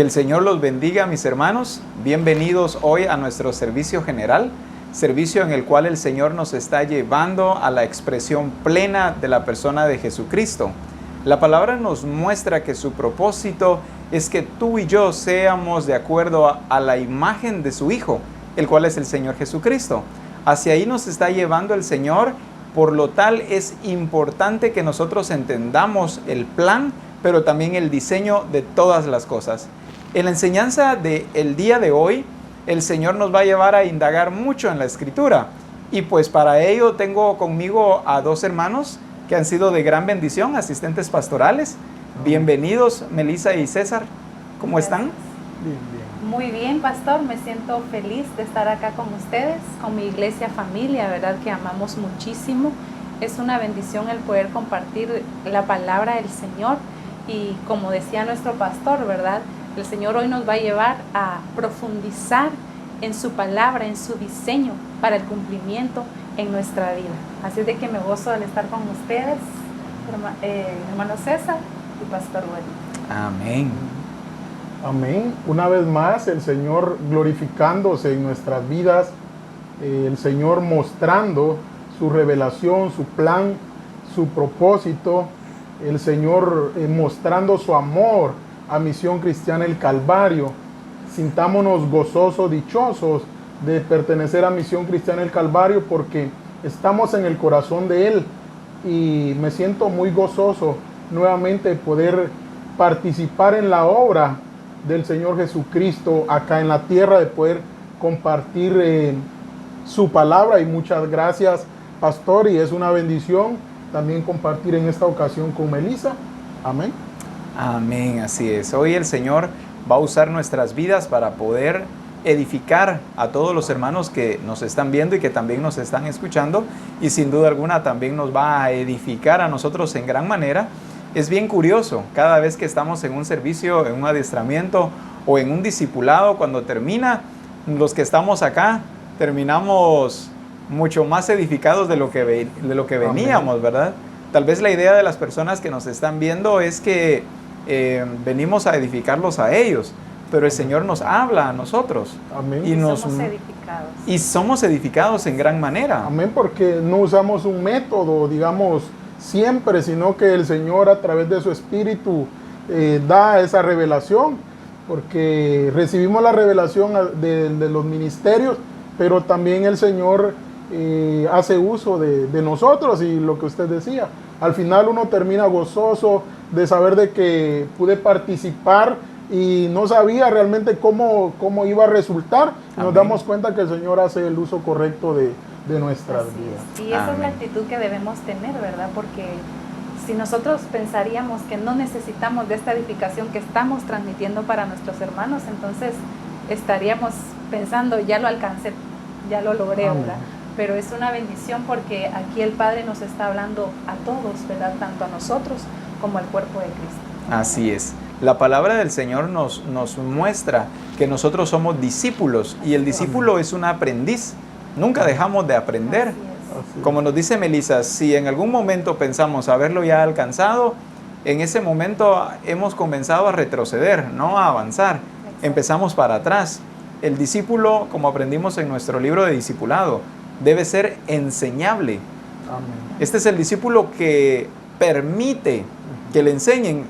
Que el Señor los bendiga, mis hermanos. Bienvenidos hoy a nuestro servicio general, servicio en el cual el Señor nos está llevando a la expresión plena de la persona de Jesucristo. La palabra nos muestra que su propósito es que tú y yo seamos de acuerdo a la imagen de su Hijo, el cual es el Señor Jesucristo. Hacia ahí nos está llevando el Señor, por lo tal es importante que nosotros entendamos el plan, pero también el diseño de todas las cosas. En la enseñanza del día de hoy, el Señor nos va a llevar a indagar mucho en la Escritura. Y pues para ello tengo conmigo a dos hermanos que han sido de gran bendición, asistentes pastorales. Bienvenidos, Melissa y César. ¿Cómo están? Bien, bien. Muy bien, pastor. Me siento feliz de estar acá con ustedes, con mi iglesia familia, ¿verdad? Que amamos muchísimo. Es una bendición el poder compartir la palabra del Señor. Y como decía nuestro pastor, ¿verdad? El Señor hoy nos va a llevar a profundizar en su palabra, en su diseño para el cumplimiento en nuestra vida. Así de que me gozo al estar con ustedes, hermano César y pastor Wally. Amén. Amén. Una vez más, el Señor glorificándose en nuestras vidas, el Señor mostrando su revelación, su plan, su propósito, el Señor mostrando su amor a Misión Cristiana El Calvario. Sintámonos gozosos, dichosos de pertenecer a Misión Cristiana El Calvario porque estamos en el corazón de Él y me siento muy gozoso nuevamente poder participar en la obra del Señor Jesucristo acá en la tierra, de poder compartir su palabra. Y muchas gracias, pastor, y es una bendición también compartir en esta ocasión con Melissa. Amén. Amén, así es. Hoy el Señor va a usar nuestras vidas para poder edificar a todos los hermanos que nos están viendo y que también nos están escuchando, y sin duda alguna también nos va a edificar a nosotros en gran manera. Es bien curioso, cada vez que estamos en un servicio, en un adiestramiento o en un discipulado, cuando termina, los que estamos acá terminamos mucho más edificados de lo que veníamos, ¿verdad? Tal vez la idea de las personas que nos están viendo es que venimos a edificarlos a ellos, pero el Señor nos habla a nosotros. Amén. Y somos edificados. Y somos edificados en gran manera. Amén, porque no usamos un método, digamos, siempre, sino que el Señor a través de su Espíritu da esa revelación, porque recibimos la revelación de los ministerios, pero también el Señor hace uso de nosotros. Y lo que usted decía, al final uno termina gozoso de saber de que pude participar y no sabía realmente cómo iba a resultar. Nos Amén. damos cuenta que el Señor hace el uso correcto de nuestras vidas. Y esa Amén. es la actitud que debemos tener, ¿verdad? Porque si nosotros pensaríamos que no necesitamos de esta edificación que estamos transmitiendo para nuestros hermanos, entonces estaríamos pensando, ya lo alcancé, ya lo logré, Amén. ¿verdad? Pero es una bendición porque aquí el Padre nos está hablando a todos, ¿verdad? Tanto a nosotros como al cuerpo de Cristo. Así es. La palabra del Señor nos muestra que nosotros somos discípulos, y el discípulo es un aprendiz. Nunca dejamos de aprender. Así es. Así. Como nos dice Melissa, si en algún momento pensamos haberlo ya alcanzado, en ese momento hemos comenzado a retroceder, no a avanzar. Exacto. Empezamos para atrás. El discípulo, como aprendimos en nuestro libro de discipulado, debe ser enseñable. Amén. Este es el discípulo que permite que le enseñen.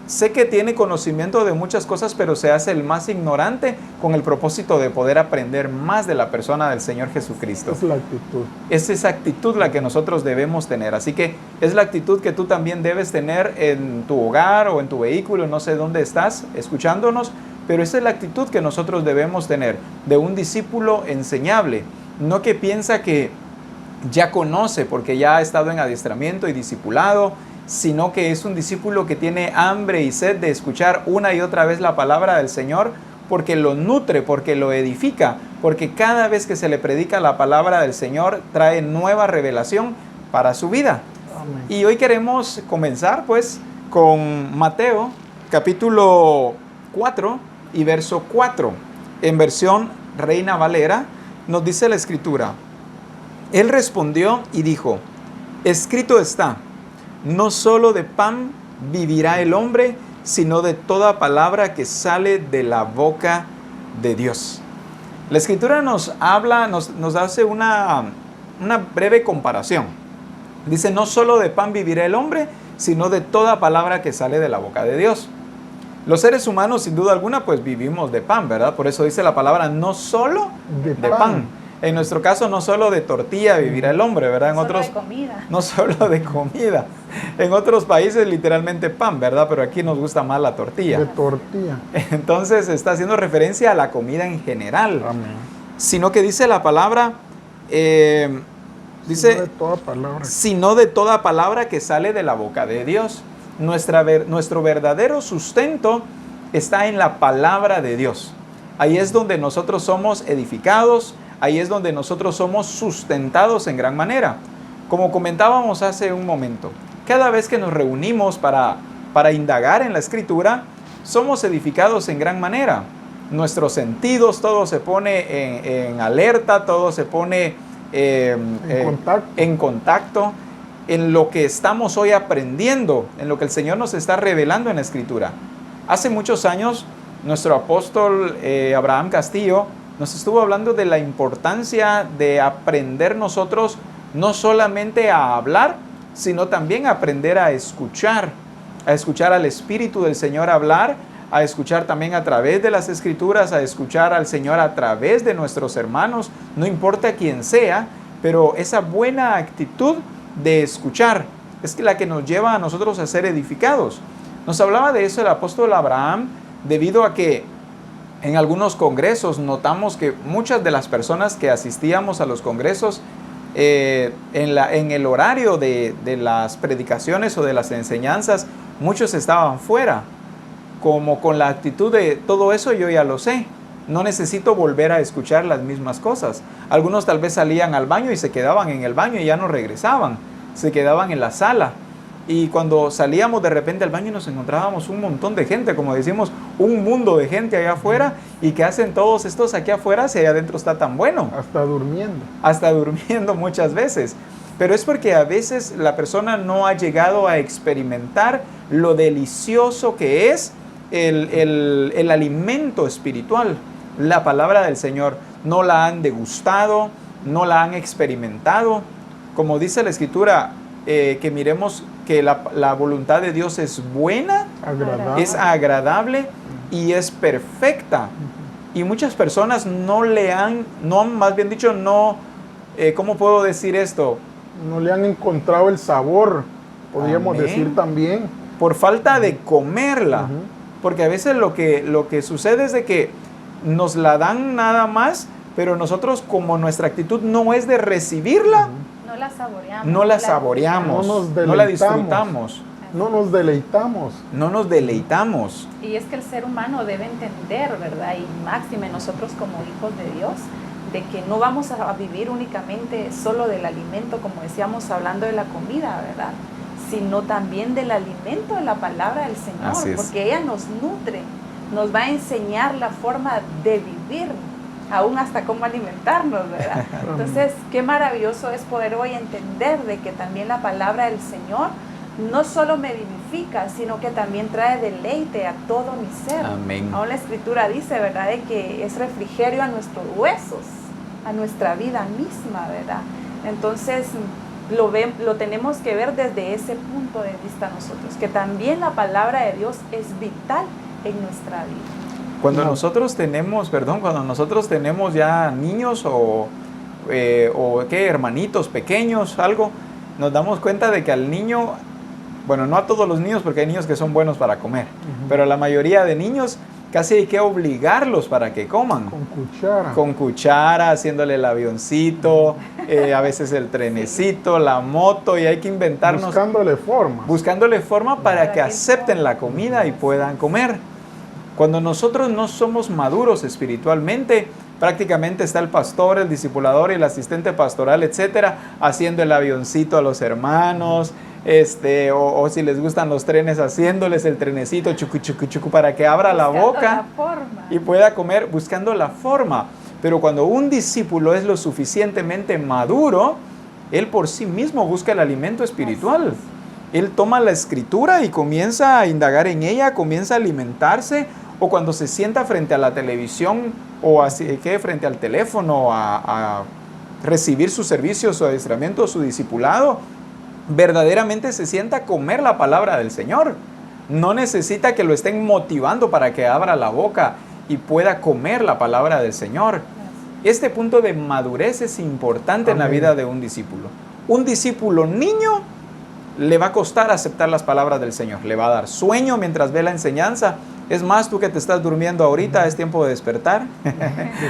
Sé que tiene conocimiento de muchas cosas, pero se hace el más ignorante con el propósito de poder aprender más de la persona del Señor Jesucristo. Es la actitud. Es esa actitud la que nosotros debemos tener. Así que es la actitud que tú también debes tener en tu hogar o en tu vehículo, no sé dónde estás escuchándonos, pero esa es la actitud que nosotros debemos tener de un discípulo enseñable. No que piensa que ya conoce porque ya ha estado en adiestramiento y discipulado, sino que es un discípulo que tiene hambre y sed de escuchar una y otra vez la palabra del Señor, porque lo nutre, porque lo edifica, porque cada vez que se le predica la palabra del Señor trae nueva revelación para su vida. Amén. Y hoy queremos comenzar pues con Mateo capítulo 4 y verso 4. En versión Reina Valera nos dice la Escritura: Él respondió y dijo, escrito está, no solo de pan vivirá el hombre, sino de toda palabra que sale de la boca de Dios. La Escritura nos habla, nos hace una breve comparación. Dice, no solo de pan vivirá el hombre, sino de toda palabra que sale de la boca de Dios. Los seres humanos, sin duda alguna, pues vivimos de pan, ¿verdad? Por eso dice la palabra, no solo de pan. En nuestro caso, no solo de tortilla vivirá el hombre, ¿verdad? En otros, de comida. No solo de comida. En otros países, literalmente pan, ¿verdad? Pero aquí nos gusta más la tortilla. De tortilla. Entonces, está haciendo referencia a la comida en general. Amén. Sino que dice la palabra, dice, sino de toda palabra que sale de la boca de Dios. Nuestro verdadero sustento está en la palabra de Dios. Ahí es donde nosotros somos edificados, ahí es donde nosotros somos sustentados en gran manera. Como comentábamos hace un momento, cada vez que nos reunimos para indagar en la Escritura, somos edificados en gran manera. Nuestros sentidos, todo se pone en alerta, todo se pone en contacto en lo que estamos hoy aprendiendo, en lo que el Señor nos está revelando en la Escritura. Hace muchos años, nuestro apóstol Abraham Castillo nos estuvo hablando de la importancia de aprender nosotros no solamente a hablar, sino también a aprender a escuchar al Espíritu del Señor hablar, a escuchar también a través de las Escrituras, a escuchar al Señor a través de nuestros hermanos, no importa quién sea, pero esa buena actitud de escuchar es la que nos lleva a nosotros a ser edificados. Nos hablaba de eso el apóstol Abraham, debido a que en algunos congresos notamos que muchas de las personas que asistíamos a los congresos en el horario de las predicaciones o de las enseñanzas, muchos estaban fuera, como con la actitud de todo eso yo ya lo sé, no necesito volver a escuchar las mismas cosas. Algunos tal vez salían al baño y se quedaban en el baño y ya no regresaban, se quedaban en la sala. Y cuando salíamos de repente al baño nos encontrábamos un montón de gente, como decimos, un mundo de gente allá afuera. ¿Y qué hacen todos estos aquí afuera si allá adentro está tan bueno? Hasta durmiendo muchas veces. Pero es porque a veces la persona no ha llegado a experimentar lo delicioso que es el alimento espiritual, la palabra del Señor. No la han degustado, no la han experimentado. Como dice la Escritura, que miremos que la voluntad de Dios es buena, es agradable y es perfecta. Y muchas personas ¿cómo puedo decir esto? No le han encontrado el sabor, podríamos decir también. Por falta de comerla. Porque a veces lo que sucede es de que nos la dan nada más, pero nosotros, como nuestra actitud no es de recibirla, no la saboreamos, no la disfrutamos. No nos deleitamos. Y es que el ser humano debe entender, ¿verdad? Y máxime nosotros como hijos de Dios, de que no vamos a vivir únicamente solo del alimento, como decíamos, hablando de la comida, ¿verdad? Sino también del alimento de la palabra del Señor, porque ella nos nutre, nos va a enseñar la forma de vivir, aún hasta cómo alimentarnos, ¿verdad? Entonces, qué maravilloso es poder hoy entender de que también la palabra del Señor no solo me vivifica, sino que también trae deleite a todo mi ser. Amén. Aún la Escritura dice, ¿verdad?, de que es refrigerio a nuestros huesos, a nuestra vida misma, ¿verdad? Entonces, lo tenemos que ver desde ese punto de vista nosotros, que también la palabra de Dios es vital en nuestra vida. Cuando nosotros tenemos ya niños o hermanitos pequeños, algo, nos damos cuenta de que al niño, bueno, no a todos los niños, porque hay niños que son buenos para comer, pero la mayoría de niños casi hay que obligarlos para que coman. Con cuchara, haciéndole el avioncito, a veces el trenecito, la moto, y hay que inventarnos. Buscándole forma para que acepten la comida y puedan comer. Cuando nosotros no somos maduros espiritualmente, prácticamente está el pastor, el discipulador y el asistente pastoral, etcétera, haciendo el avioncito a los hermanos, o si les gustan los trenes, haciéndoles el trenecito, chucu, chucu, chucu, para que abra la boca y pueda comer, buscando la forma. Pero cuando un discípulo es lo suficientemente maduro, él por sí mismo busca el alimento espiritual. Él toma la escritura y comienza a indagar en ella, comienza a alimentarse, o cuando se sienta frente a la televisión o así que frente al teléfono a recibir sus servicios, su adiestramiento, su discipulado, verdaderamente se sienta a comer la palabra del Señor. No necesita que lo estén motivando para que abra la boca y pueda comer la palabra del Señor. Este punto de madurez es importante en la vida de un discípulo. Un discípulo niño le va a costar aceptar las palabras del Señor. Le va a dar sueño mientras ve la enseñanza. Es más, tú que te estás durmiendo ahorita, es tiempo de despertar.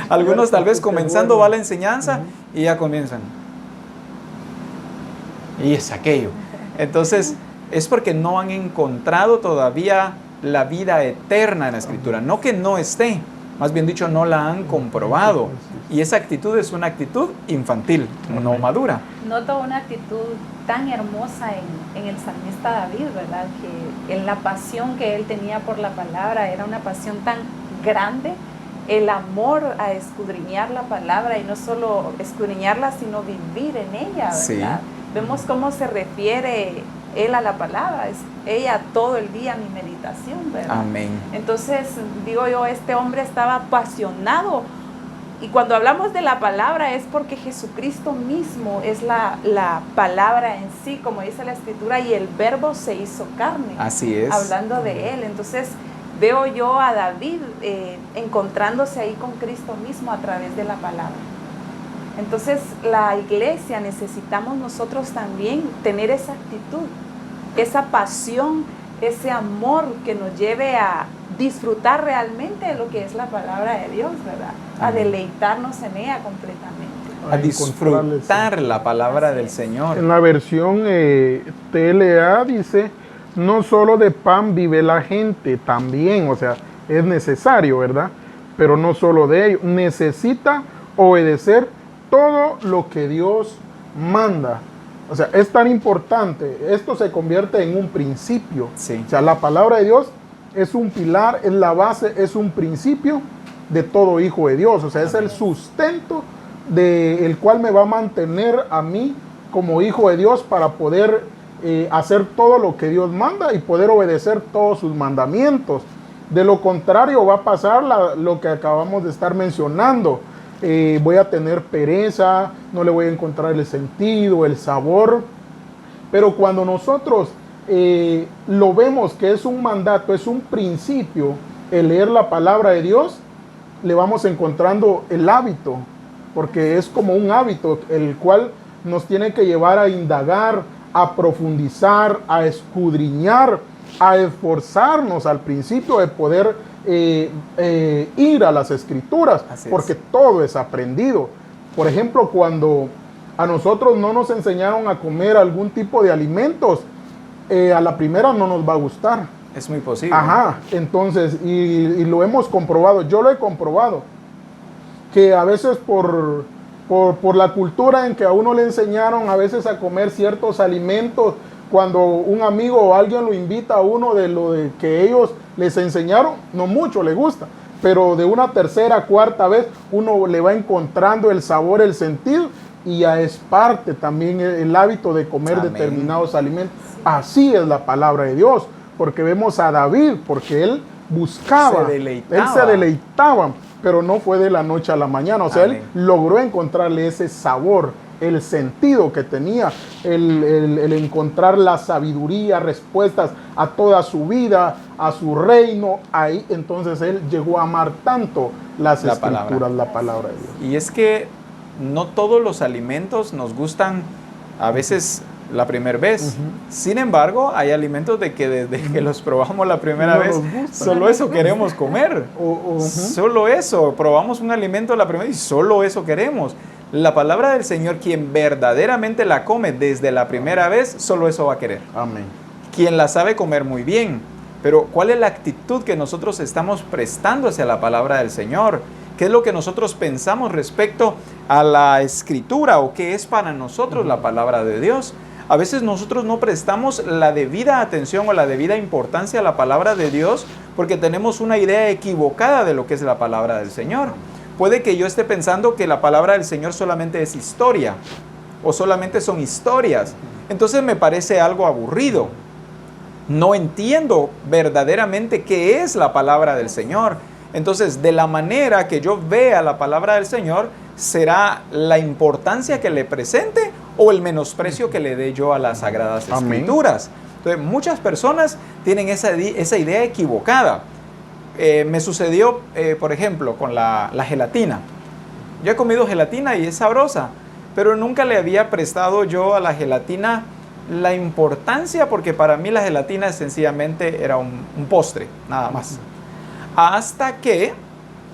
Algunos tal vez comenzando va la enseñanza y ya comienzan. Y es aquello. Entonces, es porque no han encontrado todavía la vida eterna en la Escritura. No que no esté, más bien dicho, no la han comprobado. Y esa actitud es una actitud infantil, no madura. Noto una actitud tan hermosa en el salmista David, ¿verdad? Que en la pasión que él tenía por la palabra era una pasión tan grande, el amor a escudriñar la palabra, y no solo escudriñarla, sino vivir en ella, ¿verdad? Sí. Vemos cómo se refiere él a la palabra, es ella todo el día mi meditación, ¿verdad? Amén. Entonces, digo yo, este hombre estaba apasionado. Y cuando hablamos de la palabra es porque Jesucristo mismo es la palabra en sí, como dice la Escritura, y el verbo se hizo carne. Así es. Hablando de él. Entonces veo yo a David encontrándose ahí con Cristo mismo a través de la palabra. Entonces la iglesia necesitamos nosotros también tener esa actitud, esa pasión, ese amor que nos lleve a disfrutar realmente de lo que es la palabra de Dios, ¿verdad? A deleitarnos en ella completamente. A disfrutar la palabra del Señor. En la versión TLA dice, no solo de pan vive la gente, también, o sea, es necesario, ¿verdad? Pero no solo de ello, necesita obedecer todo lo que Dios manda. O sea, es tan importante, esto se convierte en un principio. Sí. O sea, la palabra de Dios es un pilar, es la base, es un principio de todo hijo de Dios. O sea, es el sustento del cual me va a mantener a mí como hijo de Dios para poder hacer todo lo que Dios manda y poder obedecer todos sus mandamientos. De lo contrario va a pasar lo que acabamos de estar mencionando. Voy a tener pereza, no le voy a encontrar el sentido, el sabor. Pero cuando nosotros lo vemos que es un mandato, es un principio, el leer la palabra de Dios, le vamos encontrando el hábito, porque es como un hábito, el cual nos tiene que llevar a indagar, a profundizar, a escudriñar, a esforzarnos al principio de poder ir a las Escrituras, porque todo es aprendido. Por ejemplo, cuando a nosotros no nos enseñaron a comer algún tipo de alimentos, a la primera no nos va a gustar. Es muy posible. Ajá, entonces, y lo hemos comprobado, yo lo he comprobado, que a veces por la cultura en que a uno le enseñaron a veces a comer ciertos alimentos, cuando un amigo o alguien lo invita a uno de lo de que ellos les enseñaron, no mucho le gusta, pero de una tercera, cuarta vez uno le va encontrando el sabor, el sentido, y ya es parte también el hábito de comer determinados alimentos. Así es la palabra de Dios, porque vemos a David, porque él buscaba, él se deleitaba, pero no fue de la noche a la mañana, o sea, él logró encontrarle ese sabor, el sentido que tenía, el encontrar la sabiduría, respuestas a toda su vida, a su reino. Ahí entonces él llegó a amar tanto las Escrituras, la palabra de Dios. Y es que no todos los alimentos nos gustan a veces la primera vez. Sin embargo, hay alimentos de que desde que los probamos la primera vez, solo eso queremos comer. Solo eso, probamos un alimento la primera vez y solo eso queremos. La palabra del Señor, quien verdaderamente la come desde la primera vez, solo eso va a querer. Amén. Quien la sabe comer muy bien. Pero ¿cuál es la actitud que nosotros estamos prestando hacia la palabra del Señor? ¿Qué es lo que nosotros pensamos respecto a la Escritura o qué es para nosotros la palabra de Dios? A veces nosotros no prestamos la debida atención o la debida importancia a la palabra de Dios porque tenemos una idea equivocada de lo que es la palabra del Señor. Puede que yo esté pensando que la palabra del Señor solamente es historia o solamente son historias. Entonces me parece algo aburrido. No entiendo verdaderamente qué es la palabra del Señor. Entonces, de la manera que yo vea la palabra del Señor, será la importancia que le presente o el menosprecio que le dé yo a las Sagradas Escrituras. Entonces, muchas personas tienen esa idea equivocada. Me sucedió, por ejemplo, con la gelatina. Yo he comido gelatina y es sabrosa, pero nunca le había prestado yo a la gelatina la importancia, porque para mí la gelatina sencillamente era un postre, nada más. Hasta que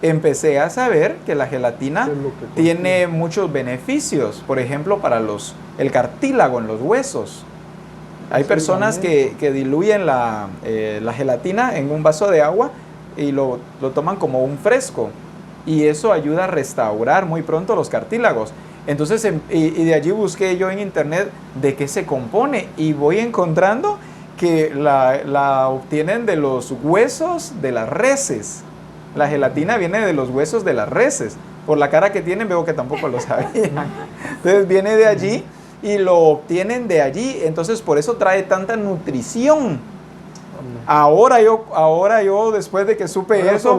empecé a saber que la gelatina tiene muchos beneficios, por ejemplo, para el cartílago en los huesos. Hay personas que diluyen la gelatina en un vaso de agua y lo toman como un fresco, y eso ayuda a restaurar muy pronto los cartílagos. Entonces, y de allí busqué yo en internet de qué se compone, y voy encontrando que la obtienen de los huesos de las reses. La gelatina viene de los huesos de las reses. Por la cara que tienen veo que tampoco lo sabían. Entonces viene de allí y lo obtienen de allí. Entonces por eso trae tanta nutrición. Ahora yo después de que supe eso,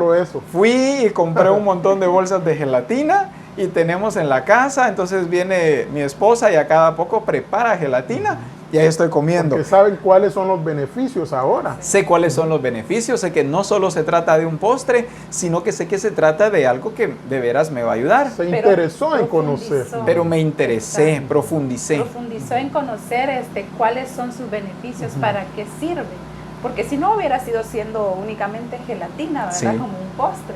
fui y compré un montón de bolsas de gelatina y tenemos en la casa. Entonces viene mi esposa y a cada poco prepara gelatina y ahí estoy comiendo. Porque saben cuáles son los beneficios ahora. Sé cuáles son los beneficios, sé que no solo se trata de un postre, sino que sé que se trata de algo que de veras me va a ayudar. Se interesó en conocer. Pero me interesé, profundicé. Profundizó en conocer cuáles son sus beneficios, para qué sirve. Porque si no hubiera siendo únicamente gelatina, ¿verdad? Sí. Como un postre.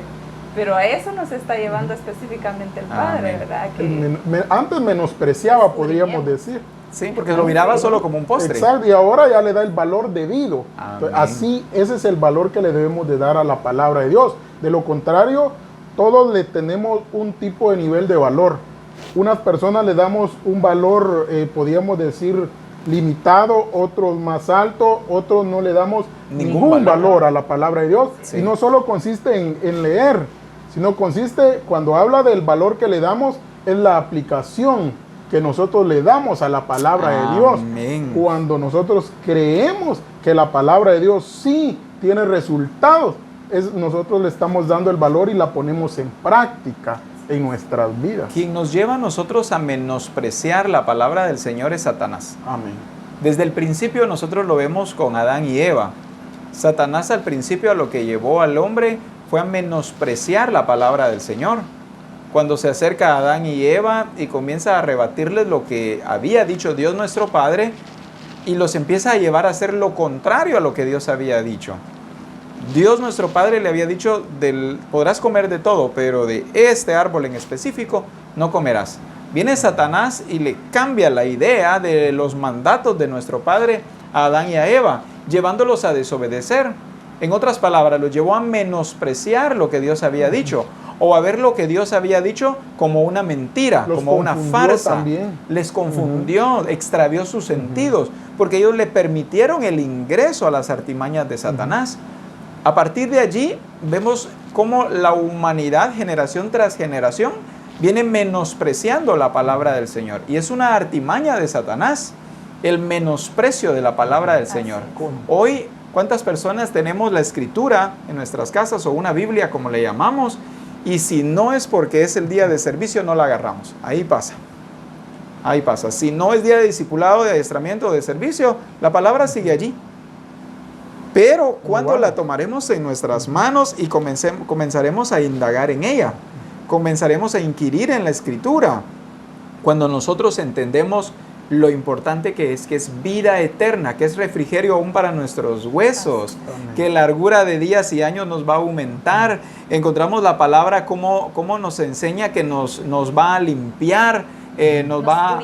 Pero a eso nos está llevando específicamente el Padre, ¿verdad? Que antes menospreciaba, podríamos decir. Sí, porque lo miraba solo como un postre. Exacto, y ahora ya le da el valor debido. Entonces, así, ese es el valor que le debemos de dar a la palabra de Dios. De lo contrario, todos le tenemos un tipo de nivel de valor. Unas personas le damos un valor, podríamos decir, limitado, otros más alto, otros no le damos ningún valor a la palabra de Dios. Sí. Y no solo consiste en leer, sino consiste, cuando habla del valor que le damos, es la aplicación que nosotros le damos a la palabra de Dios. Cuando nosotros creemos que la palabra de Dios sí tiene resultados, nosotros le estamos dando el valor y la ponemos en práctica en nuestras vidas. Quien nos lleva a nosotros a menospreciar la palabra del Señor es Satanás. Amén. Desde el principio nosotros lo vemos con Adán y Eva. Satanás al principio a lo que llevó al hombre fue a menospreciar la palabra del Señor. Cuando se acerca a Adán y Eva y comienza a rebatirles lo que había dicho Dios nuestro Padre, y los empieza a llevar a hacer lo contrario a lo que Dios había dicho. Dios nuestro Padre le había dicho, podrás comer de todo, pero de este árbol en específico no comerás. Viene Satanás y le cambia la idea de los mandatos de nuestro Padre a Adán y a Eva, llevándolos a desobedecer. En otras palabras, los llevó a menospreciar lo que Dios había dicho, o a ver lo que Dios había dicho como una mentira, como una farsa. También. Les confundió, extravió sus sentidos, porque ellos le permitieron el ingreso a las artimañas de Satanás. A partir de allí vemos cómo la humanidad, generación tras generación, viene menospreciando la palabra del Señor. Y es una artimaña de Satanás, el menosprecio de la palabra del Señor. Hoy, ¿cuántas personas tenemos la Escritura en nuestras casas, o una Biblia como le llamamos? Y si no es porque es el día de servicio, no la agarramos. Ahí pasa. Ahí pasa. Si no es día de discipulado, de adiestramiento, de servicio, la palabra sigue allí. Pero cuando la tomaremos en nuestras manos y comenzaremos a indagar en ella, comenzaremos a inquirir en la Escritura, cuando nosotros entendemos lo importante que es vida eterna, que es refrigerio aún para nuestros huesos, que largura de días y años nos va a aumentar. Encontramos la palabra como nos enseña que nos va a limpiar, nos va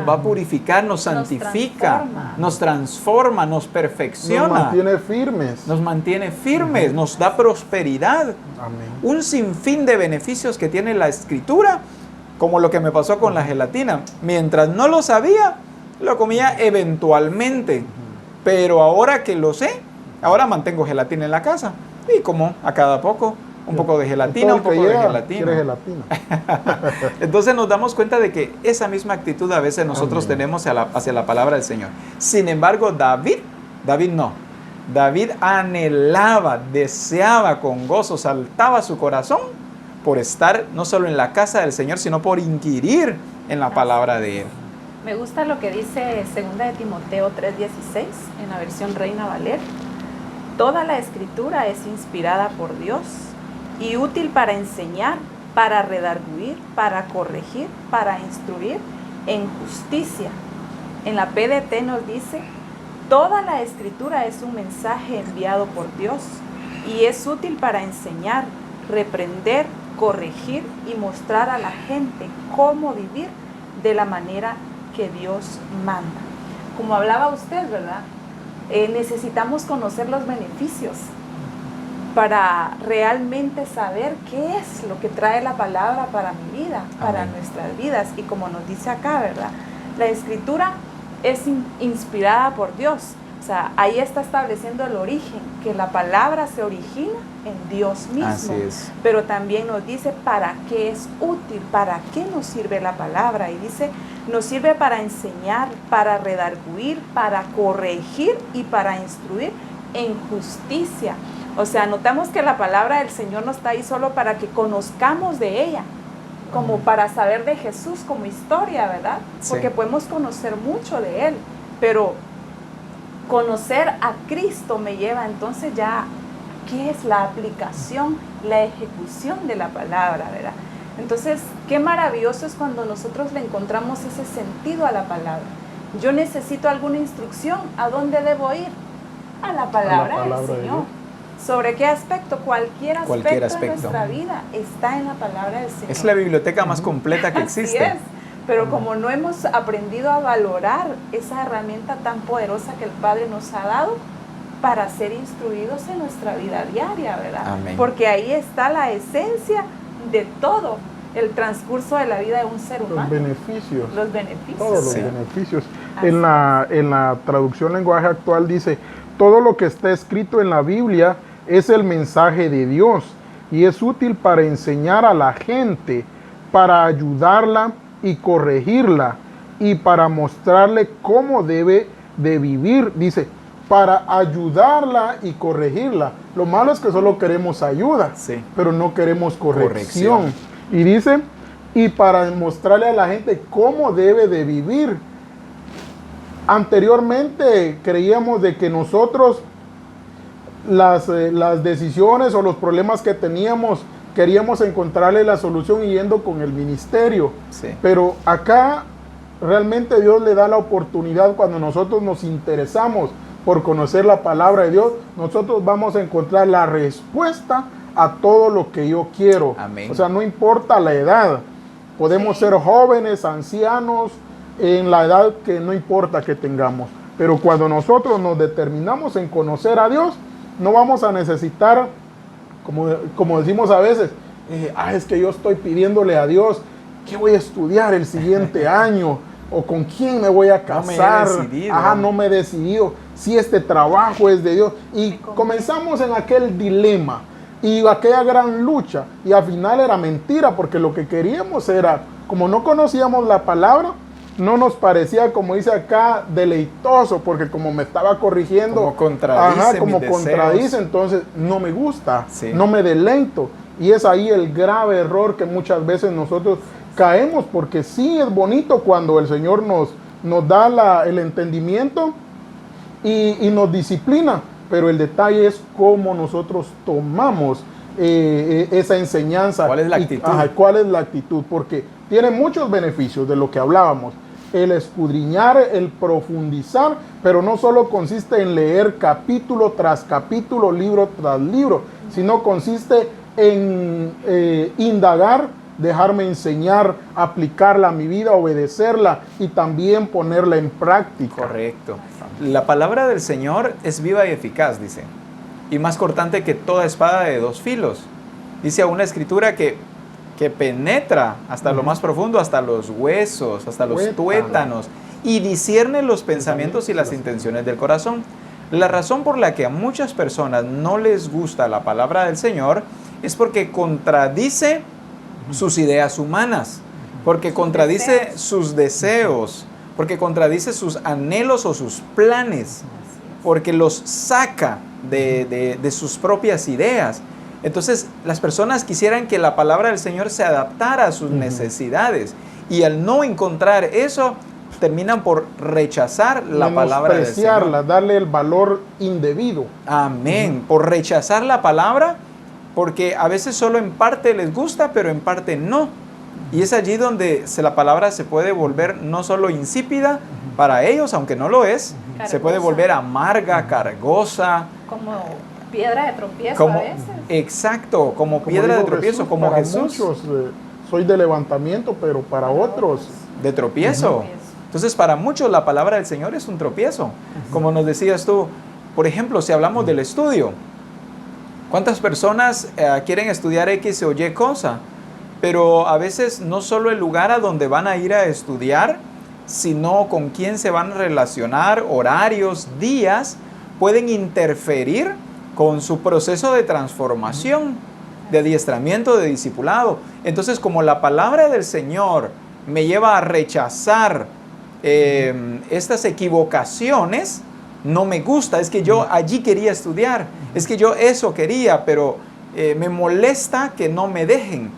a purificar, nos santifica, nos transforma, nos perfecciona. Nos mantiene firmes, nos da prosperidad. Amén. Un sinfín de beneficios que tiene la Escritura, como lo que me pasó con la gelatina. Mientras no lo sabía, lo comía eventualmente. Pero ahora que lo sé, ahora mantengo gelatina en la casa y como a cada poco. un poco de gelatina, Todo un el que poco de llega gelatina. quiere gelatina. Entonces nos damos cuenta de que esa misma actitud a veces nosotros Amén. tenemos hacia la palabra del Señor. Sin embargo, David no. David anhelaba, deseaba con gozo, saltaba su corazón por estar no solo en la casa del Señor, sino por inquirir en la palabra de Él. Me gusta lo que dice 2 de Timoteo 3:16 en la versión Reina Valera. Toda la escritura es inspirada por Dios y útil para enseñar, para redarguir, para corregir, para instruir en justicia. En la PDT nos dice, toda la escritura es un mensaje enviado por Dios y es útil para enseñar, reprender, corregir y mostrar a la gente cómo vivir de la manera que Dios manda. Como hablaba usted, ¿verdad? Necesitamos conocer los beneficios para realmente saber qué es lo que trae la palabra para mi vida, para nuestras vidas. Y como nos dice acá, ¿verdad? La escritura es inspirada por Dios. O sea, ahí está estableciendo el origen, que la palabra se origina en Dios mismo. Así es. Pero también nos dice para qué es útil, para qué nos sirve la palabra. Y dice, nos sirve para enseñar, para redarguir, para corregir y para instruir en justicia. O sea, notamos que la palabra del Señor no está ahí solo para que conozcamos de ella, como para saber de Jesús como historia, ¿verdad? Porque podemos conocer mucho de Él, pero conocer a Cristo me lleva entonces ya, ¿qué es la aplicación, la ejecución de la palabra, ¿verdad? Entonces, qué maravilloso es cuando nosotros le encontramos ese sentido a la palabra. Yo necesito alguna instrucción, ¿a dónde debo ir? A la palabra del Señor. ¿Sobre qué aspecto? Cualquier aspecto de nuestra vida está en la palabra del Señor. Es la biblioteca más completa que existe. Así es. Pero como no hemos aprendido a valorar esa herramienta tan poderosa que el Padre nos ha dado para ser instruidos en nuestra vida diaria, ¿verdad? Amén. Porque ahí está la esencia de todo el transcurso de la vida de un ser humano. Los beneficios. Los beneficios. Todos los Sí. beneficios. Así En la traducción lenguaje actual dice, todo lo que está escrito en la Biblia es el mensaje de Dios y es útil para enseñar a la gente, para ayudarla y corregirla y para mostrarle cómo debe de vivir. Dice, para ayudarla y corregirla. Lo malo es que solo queremos ayuda, Sí. pero no queremos corrección. Y dice, y para mostrarle a la gente cómo debe de vivir. Anteriormente creíamos de que nosotros las decisiones o los problemas que teníamos queríamos encontrarle la solución yendo con el ministerio. Sí. Pero acá realmente Dios le da la oportunidad cuando nosotros nos interesamos por conocer la palabra de Dios, nosotros vamos a encontrar la respuesta a todo lo que yo quiero. Amén. O sea, no importa la edad. Podemos ser jóvenes, ancianos, en la edad que no importa que tengamos. Pero cuando nosotros nos determinamos en conocer a Dios, no vamos a necesitar, como decimos a veces, es que yo estoy pidiéndole a Dios qué voy a estudiar el siguiente año o con quién me voy a casar. No me he decidido si este trabajo es de Dios. Y comenzamos en aquel dilema y aquella gran lucha y al final era mentira, porque lo que queríamos era, como no conocíamos la palabra, no nos parecía, como dice acá, deleitoso, porque como me estaba corrigiendo, como contradice, como contradice, entonces no me gusta, sí. No me deleito. Y es ahí el grave error que muchas veces nosotros caemos, porque sí es bonito cuando el Señor nos da el entendimiento y nos disciplina, pero el detalle es cómo nosotros tomamos esa enseñanza. ¿Cuál es la actitud? ¿Cuál es la actitud? Porque tiene muchos beneficios de lo que hablábamos. El escudriñar, el profundizar, pero no solo consiste en leer capítulo tras capítulo, libro tras libro, sino consiste en indagar, dejarme enseñar, aplicarla a mi vida, obedecerla y también ponerla en práctica. Correcto. La palabra del Señor es viva y eficaz, dice, y más cortante que toda espada de dos filos. Dice una escritura que penetra hasta lo más profundo, hasta los huesos, hasta los tuétanos, y discierne los pensamientos y las intenciones del corazón. La razón por la que a muchas personas no les gusta la palabra del Señor es porque contradice sus ideas humanas, porque contradice sus deseos, porque contradice sus anhelos o sus planes, porque los saca de sus propias ideas. Entonces, las personas quisieran que la palabra del Señor se adaptara a sus necesidades, y al no encontrar eso, terminan por rechazar la palabra del Señor. Menospreciarla, darle el valor indebido. Amén. Por rechazar la palabra, porque a veces solo en parte les gusta, pero en parte no. Y es allí donde la palabra se puede volver no solo insípida para ellos, aunque no lo es, Cargosa. se puede volver amarga, cargosa. Como piedra de tropiezo a veces. Exacto, como piedra de dijo tropiezo, Jesús, como para Jesús. muchos, soy de levantamiento, pero para otros De tropiezo. Entonces, para muchos la palabra del Señor es un tropiezo. Como nos decías tú, por ejemplo, si hablamos del estudio, ¿cuántas personas quieren estudiar X o Y cosa? Pero a veces no solo el lugar a donde van a ir a estudiar, sino con quién se van a relacionar, horarios, días, pueden interferir con su proceso de transformación, de adiestramiento, de discipulado. Entonces, como la palabra del Señor me lleva a rechazar estas equivocaciones, no me gusta. Es que yo allí quería estudiar, es que yo eso quería, pero me molesta que no me dejen.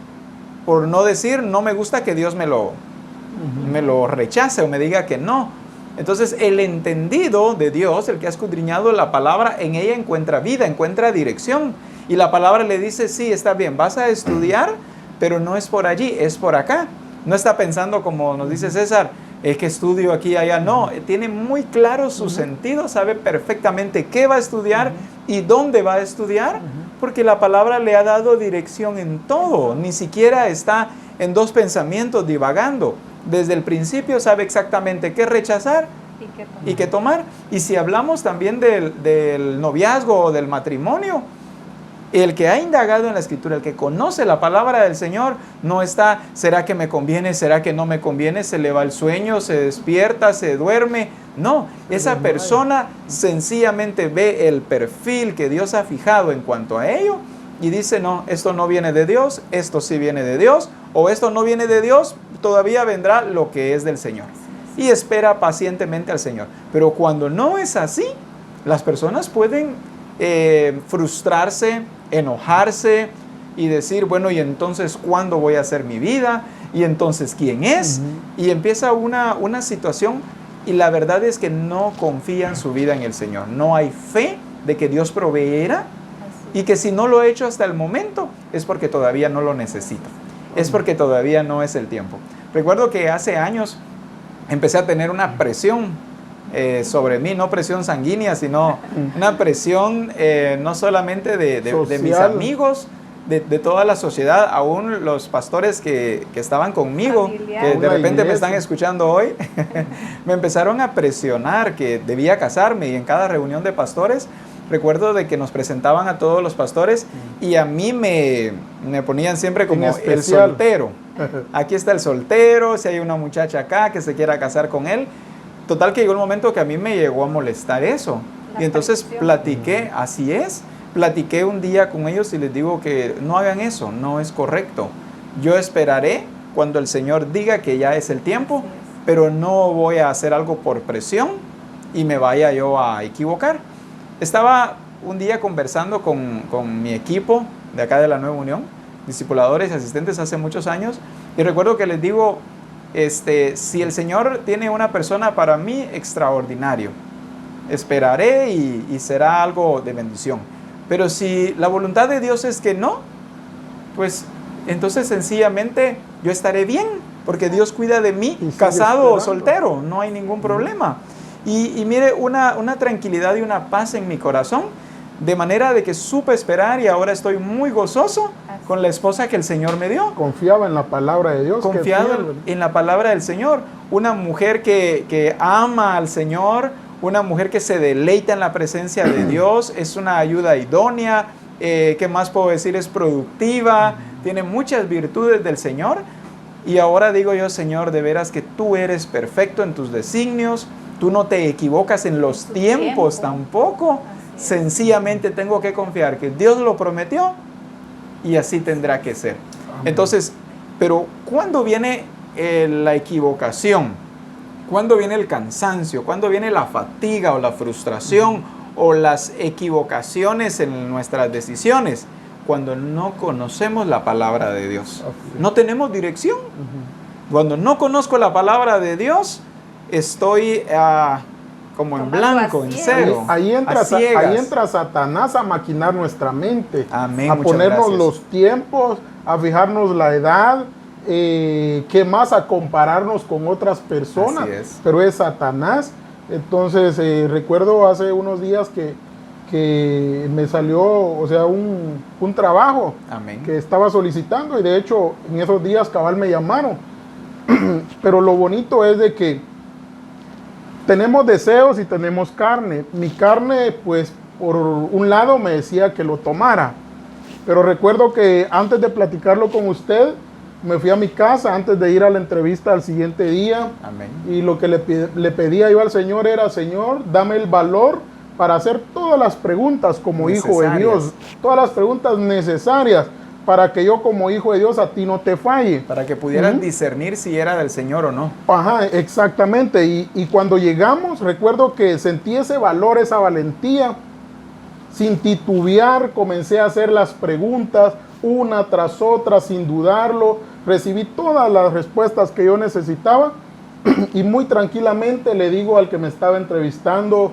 Por no decir, no me gusta que Dios me lo rechace o me diga que no. Entonces, el entendido de Dios, el que ha escudriñado la palabra, en ella encuentra vida, encuentra dirección. Y la palabra le dice, sí, está bien, vas a estudiar, pero no es por allí, es por acá. No está pensando como nos dice César, es que estudio aquí y allá. No, tiene muy claro su sentido, sabe perfectamente qué va a estudiar y dónde va a estudiar, porque la palabra le ha dado dirección en todo. Ni siquiera está en dos pensamientos divagando. Desde el principio sabe exactamente qué rechazar y qué tomar. Y si hablamos también del noviazgo o del matrimonio, el que ha indagado en la Escritura, el que conoce la palabra del Señor, no está, ¿será que me conviene? ¿Será que no me conviene? Se le va el sueño, se despierta, se duerme. No, esa persona sencillamente ve el perfil que Dios ha fijado en cuanto a ello y dice, no, esto no viene de Dios, esto sí viene de Dios, o esto no viene de Dios, todavía vendrá lo que es del Señor. Y espera pacientemente al Señor. Pero cuando no es así, las personas pueden frustrarse, enojarse y decir, bueno, ¿y entonces cuándo voy a hacer mi vida? ¿Y entonces quién es? Y empieza una situación, y la verdad es que no confían su vida en el Señor. No hay fe de que Dios proveerá, y que si no lo he hecho hasta el momento es porque todavía no lo necesito. Es porque todavía no es el tiempo. Recuerdo que hace años empecé a tener una presión sobre mí, no presión sanguínea, sino una presión no solamente de mis amigos, de toda la sociedad, aún los pastores que estaban conmigo, familiar, que de repente me iglesia. están escuchando hoy, me empezaron a presionar que debía casarme, y en cada reunión de pastores recuerdo de que nos presentaban a todos los pastores y a mí me ponían siempre como el soltero. Aquí está el soltero, si hay una muchacha acá que se quiera casar con él. Total que llegó el momento que a mí me llegó a molestar eso. Y entonces platiqué, así es, platiqué un día con ellos y les digo que no hagan eso, no es correcto. Yo esperaré cuando el Señor diga que ya es el tiempo, pero no voy a hacer algo por presión y me vaya yo a equivocar. Estaba un día conversando con mi equipo de acá de la Nueva Unión, discipuladores y asistentes hace muchos años, y recuerdo que les digo, si el Señor tiene una persona para mí, extraordinario, esperaré y será algo de bendición. Pero si la voluntad de Dios es que no, pues entonces sencillamente yo estaré bien, porque Dios cuida de mí, casado o soltero, no hay ningún problema. Y mire, una tranquilidad y una paz en mi corazón, de manera de que supe esperar y ahora estoy muy gozoso con la esposa que el Señor me dio. Confiaba en la palabra de Dios. Confiado en la palabra del Señor. Una mujer que ama al Señor, una mujer que se deleita en la presencia de Dios, es una ayuda idónea, ¿qué más puedo decir? Es productiva, tiene muchas virtudes del Señor. Y ahora digo yo, Señor, de veras que tú eres perfecto en tus designios, Tú no te equivocas en los su tiempos tiempo. tampoco. Así es. Sencillamente tengo que confiar que Dios lo prometió y así tendrá que ser. Entonces, pero ¿cuándo viene la equivocación? ¿Cuándo viene el cansancio? ¿Cuándo viene la fatiga o la frustración o las equivocaciones en nuestras decisiones? Cuando no conocemos la palabra de Dios. No tenemos dirección. Cuando no conozco la palabra de Dios, estoy como en Tomando blanco, a en ciegas. cero. Ahí entra, a ciegas. ahí entra Satanás a maquinar nuestra mente, Amén, a muchas ponernos gracias. los tiempos, a fijarnos la edad, que más a compararnos con otras personas, Así es. pero es Satanás. Entonces recuerdo hace unos días que me salió, o sea, un trabajo Amén. que estaba solicitando, y de hecho en esos días cabal me llamaron. Pero lo bonito es de que tenemos deseos y tenemos carne. Mi carne, pues, por un lado me decía que lo tomara. Pero recuerdo que antes de platicarlo con usted, me fui a mi casa antes de ir a la entrevista al siguiente día. Amén. Y lo que le pedía yo al Señor era: Señor, dame el valor para hacer todas las preguntas como hijo de Dios. Todas las preguntas necesarias para que yo como hijo de Dios a ti no te falle. Para que pudieran discernir si era del Señor o no. Ajá, exactamente. Y cuando llegamos, recuerdo que sentí ese valor, esa valentía. Sin titubear, comencé a hacer las preguntas una tras otra, sin dudarlo. Recibí todas las respuestas que yo necesitaba y muy tranquilamente le digo al que me estaba entrevistando: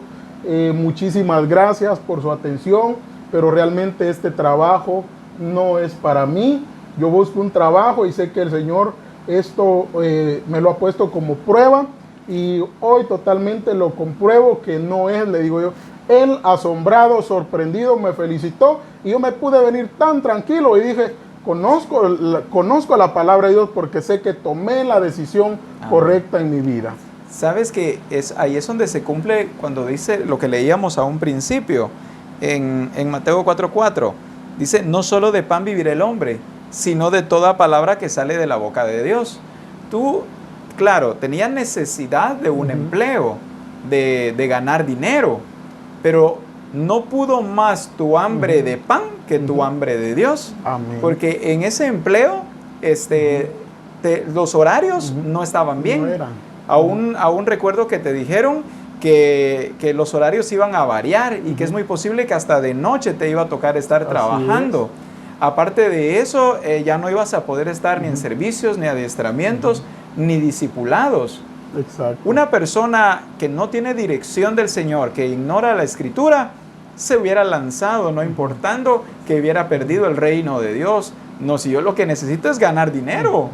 muchísimas gracias por su atención, pero realmente este trabajo no es para mí. Yo busco un trabajo y sé que el Señor esto me lo ha puesto como prueba, y hoy totalmente lo compruebo que no es, le digo yo. Él, asombrado, sorprendido, me felicitó y yo me pude venir tan tranquilo y dije: conozco la palabra de Dios porque sé que tomé la decisión correcta en mi vida. Sabes que ahí es donde se cumple cuando dice lo que leíamos a un principio en Mateo 4:4. Dice: no solo de pan vivirá el hombre, sino de toda palabra que sale de la boca de Dios. Tú, claro, tenías necesidad de un empleo, de ganar dinero, pero no pudo más tu hambre de pan que tu hambre de Dios. Amén. Porque en ese empleo los horarios no estaban bien. No eran. Aún recuerdo que te dijeron que los horarios iban a variar y que es muy posible que hasta de noche te iba a tocar estar Así trabajando. Aparte de eso, ya no ibas a poder estar ni en servicios, ni adiestramientos, ni discipulados. Exacto. Una persona que no tiene dirección del Señor, que ignora la Escritura, se hubiera lanzado, no importando que hubiera perdido el reino de Dios. No, si yo lo que necesito es ganar dinero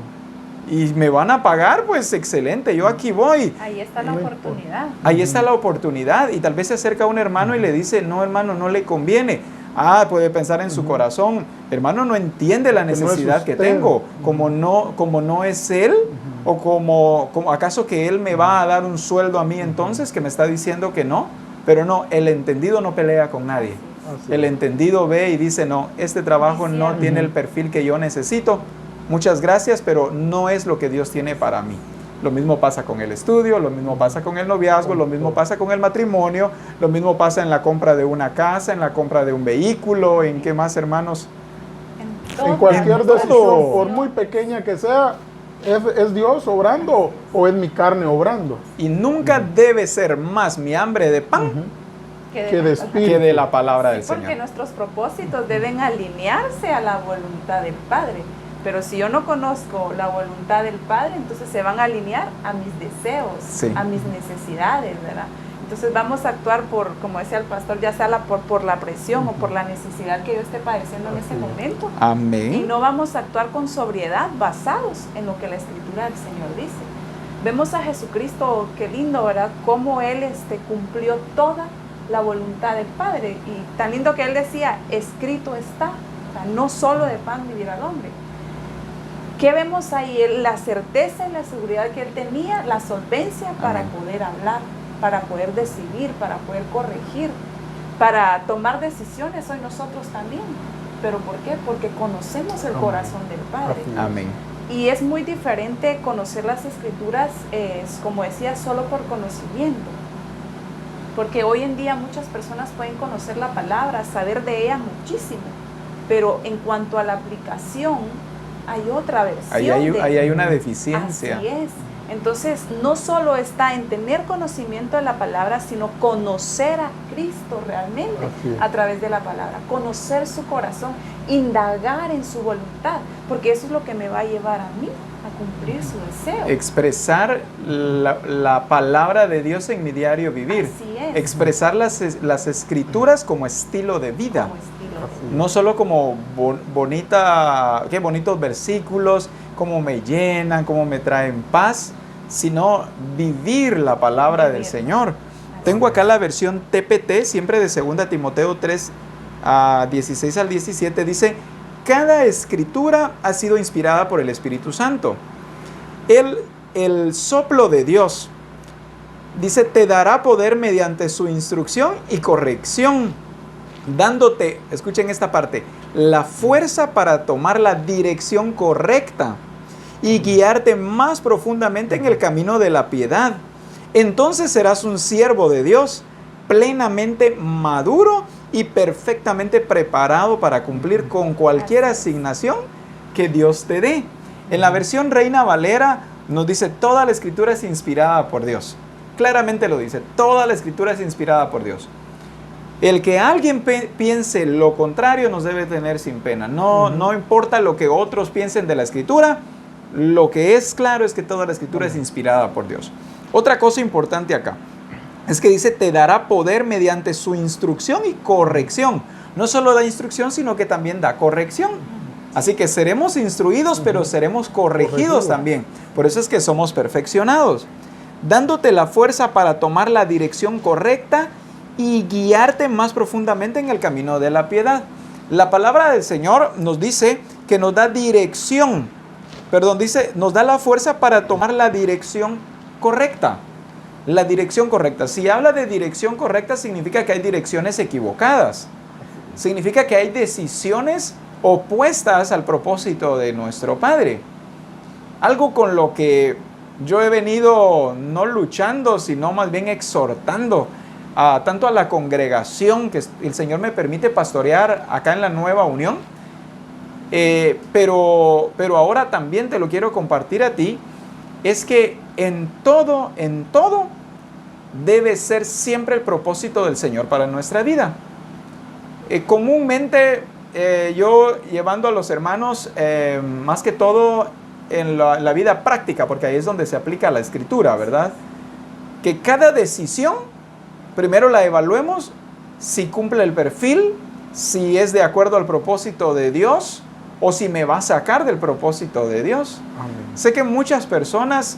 y me van a pagar, pues excelente, yo aquí voy. Ahí está la oportunidad. Ahí está la oportunidad, y tal vez se acerca un hermano y le dice: no, hermano, no le conviene. Puede pensar en su corazón: hermano, no entiende la necesidad que tengo, como no es él, o como acaso que él me va a dar un sueldo a mí entonces, que me está diciendo que no. Pero no, el entendido no pelea con nadie. El entendido ve y dice: no, este trabajo no tiene el perfil que yo necesito, muchas gracias, pero no es lo que Dios tiene para mí. Lo mismo pasa con el estudio, lo mismo pasa con el noviazgo, lo mismo pasa con el matrimonio, lo mismo pasa en la compra de una casa, en la compra de un vehículo, ¿en qué más, hermanos? En cualquier todo. decisión, por muy pequeña que sea, ¿es Dios obrando o es mi carne obrando? Y nunca debe ser más mi hambre de pan Que de espíritu. que de la palabra del Porque Señor. nuestros propósitos deben alinearse a la voluntad del Padre. Pero si yo no conozco la voluntad del Padre, entonces se van a alinear a mis deseos, a mis necesidades, ¿verdad? Entonces vamos a actuar por, como decía el pastor, ya sea por la presión o por la necesidad que yo esté padeciendo en ese momento. Amén. Y no vamos a actuar con sobriedad basados en lo que la Escritura del Señor dice. Vemos a Jesucristo, qué lindo, ¿verdad? Cómo Él cumplió toda la voluntad del Padre. Y tan lindo que Él decía: escrito está. O sea, no solo de pan vivirá el hombre. ¿Qué vemos ahí? La certeza y la seguridad que Él tenía, la solvencia para poder hablar, para poder decidir, para poder corregir, para tomar decisiones hoy nosotros también. ¿Pero por qué? Porque conocemos el corazón del Padre. Amén. Y es muy diferente conocer las Escrituras, como decía, solo por conocimiento. Porque hoy en día muchas personas pueden conocer la palabra, saber de ella muchísimo, pero en cuanto a la aplicación, hay otra versión. Ahí hay una deficiencia. Así es. Entonces, no solo está en tener conocimiento de la palabra, sino conocer a Cristo realmente a través de la palabra, conocer su corazón, indagar en su voluntad, porque eso es lo que me va a llevar a mí a cumplir su deseo. Expresar la palabra de Dios en mi diario vivir. Así es. Expresar las escrituras como estilo de vida. Como estilo. No solo como bonitos versículos, como me llenan, como me traen paz, sino vivir la palabra del Señor. Tengo acá la versión TPT, siempre de 2 Timoteo 3, 16 al 17, dice: cada escritura ha sido inspirada por el Espíritu Santo. El soplo de Dios, dice, te dará poder mediante su instrucción y corrección, dándote, escuchen esta parte, la fuerza para tomar la dirección correcta y guiarte más profundamente en el camino de la piedad. Entonces serás un siervo de Dios, plenamente maduro y perfectamente preparado para cumplir con cualquier asignación que Dios te dé. En la versión Reina Valera nos dice, toda la escritura es inspirada por Dios. Claramente lo dice, toda la escritura es inspirada por Dios. El que alguien piense lo contrario nos debe tener sin pena. No importa lo que otros piensen de la escritura, lo que es claro es que toda la escritura es inspirada por Dios. Otra cosa importante acá es que dice, te dará poder mediante su instrucción y corrección. No solo da instrucción, sino que también da corrección. Así que seremos instruidos, pero seremos corregidos también. Por eso es que somos perfeccionados. Dándote la fuerza para tomar la dirección correcta y guiarte más profundamente en el camino de la piedad. La palabra del Señor nos dice que nos da dirección. Nos da la fuerza para tomar la dirección correcta. La dirección correcta. Si habla de dirección correcta, significa que hay direcciones equivocadas. Significa que hay decisiones opuestas al propósito de nuestro Padre. Algo con lo que yo he venido no luchando, sino más bien exhortando tanto a la congregación que el Señor me permite pastorear acá en la Nueva Unión. Pero ahora también te lo quiero compartir a ti, es que en todo debe ser siempre el propósito del Señor para nuestra vida. Comúnmente yo llevando a los hermanos más que todo en la vida práctica, porque ahí es donde se aplica la escritura, ¿verdad? Que cada decisión primero la evaluemos si cumple el perfil, si es de acuerdo al propósito de Dios, o si me va a sacar del propósito de Dios. Amén. Sé que muchas personas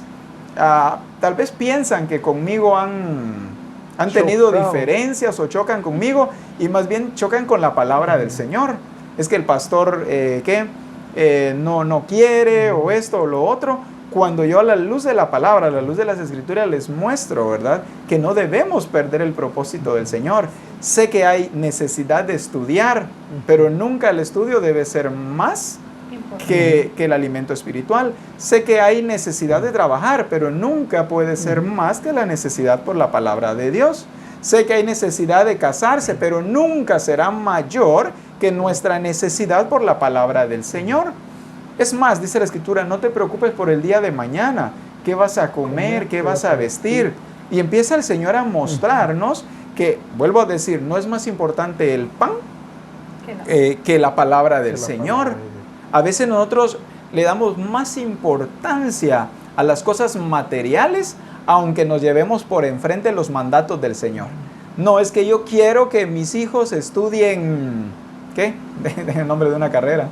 tal vez piensan que conmigo han tenido diferencias o chocan conmigo, y más bien chocan con la palabra del Señor. Es que el pastor no quiere, o esto o lo otro, cuando yo a la luz de la palabra, a la luz de las escrituras les muestro, ¿verdad?, que no debemos perder el propósito del Señor. Sé que hay necesidad de estudiar, pero nunca el estudio debe ser más que el alimento espiritual. Sé que hay necesidad de trabajar, pero nunca puede ser más que la necesidad por la palabra de Dios. Sé que hay necesidad de casarse, pero nunca será mayor que nuestra necesidad por la palabra del Señor. Es más, dice la Escritura, no te preocupes por el día de mañana, qué vas a comer, qué vas a vestir. Y empieza el Señor a mostrarnos que, vuelvo a decir, no es más importante el pan que la palabra del Señor. A veces nosotros le damos más importancia a las cosas materiales, aunque nos llevemos por enfrente los mandatos del Señor. No, es que yo quiero que mis hijos estudien, ¿qué? El nombre de una carrera.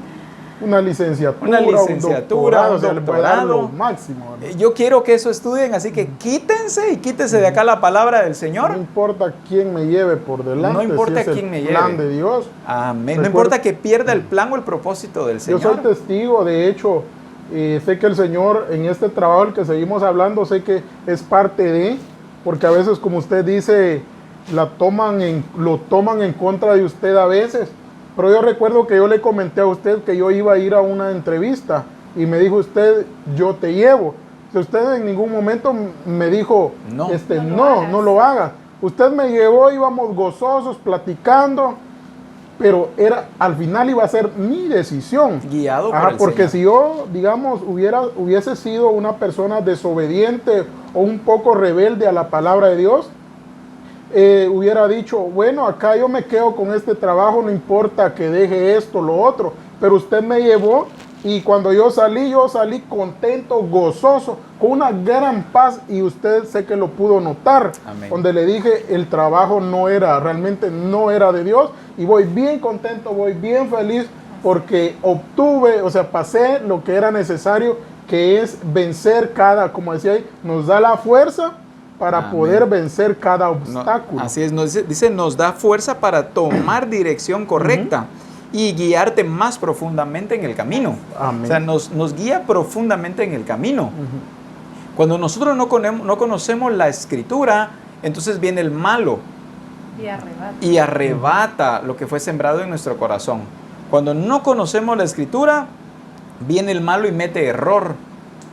Una licenciatura, un doctorado máximo, ¿no? Yo quiero que eso estudien, así que quítense de acá la palabra del Señor. No importa quién me lleve por delante, no importa si es quién me lleve. Plan de Dios. Amén. No importa que pierda el plan o el propósito del Señor. Yo soy testigo, de hecho, sé que el Señor en este trabajo del que seguimos hablando, sé que es parte de, porque a veces, como usted dice, lo toman en contra de usted a veces. Pero yo recuerdo que yo le comenté a usted que yo iba a ir a una entrevista y me dijo usted, yo te llevo. Usted en ningún momento me dijo, no lo haga. usted me llevó, íbamos gozosos, platicando, pero al final iba a ser mi decisión. Guiado por el porque Señor. si yo, digamos, hubiese sido una persona desobediente o un poco rebelde a la palabra de Dios, hubiera dicho, bueno, acá yo me quedo con este trabajo, no importa que deje esto, lo otro, pero usted me llevó y cuando yo salí contento, gozoso, con una gran paz, y usted sé que lo pudo notar. Amén. Donde le dije, el trabajo realmente no era de Dios, y voy bien contento, voy bien feliz, porque pasé lo que era necesario, que es vencer como decía ahí, nos da la fuerza para Amén. poder vencer cada obstáculo. Así es, dice, nos da fuerza para tomar dirección correcta y guiarte más profundamente en el camino. Amén. O sea, nos guía profundamente en el camino. Cuando nosotros no conocemos la Escritura, entonces viene el malo y arrebata lo que fue sembrado en nuestro corazón. Cuando no conocemos la Escritura, viene el malo y mete error.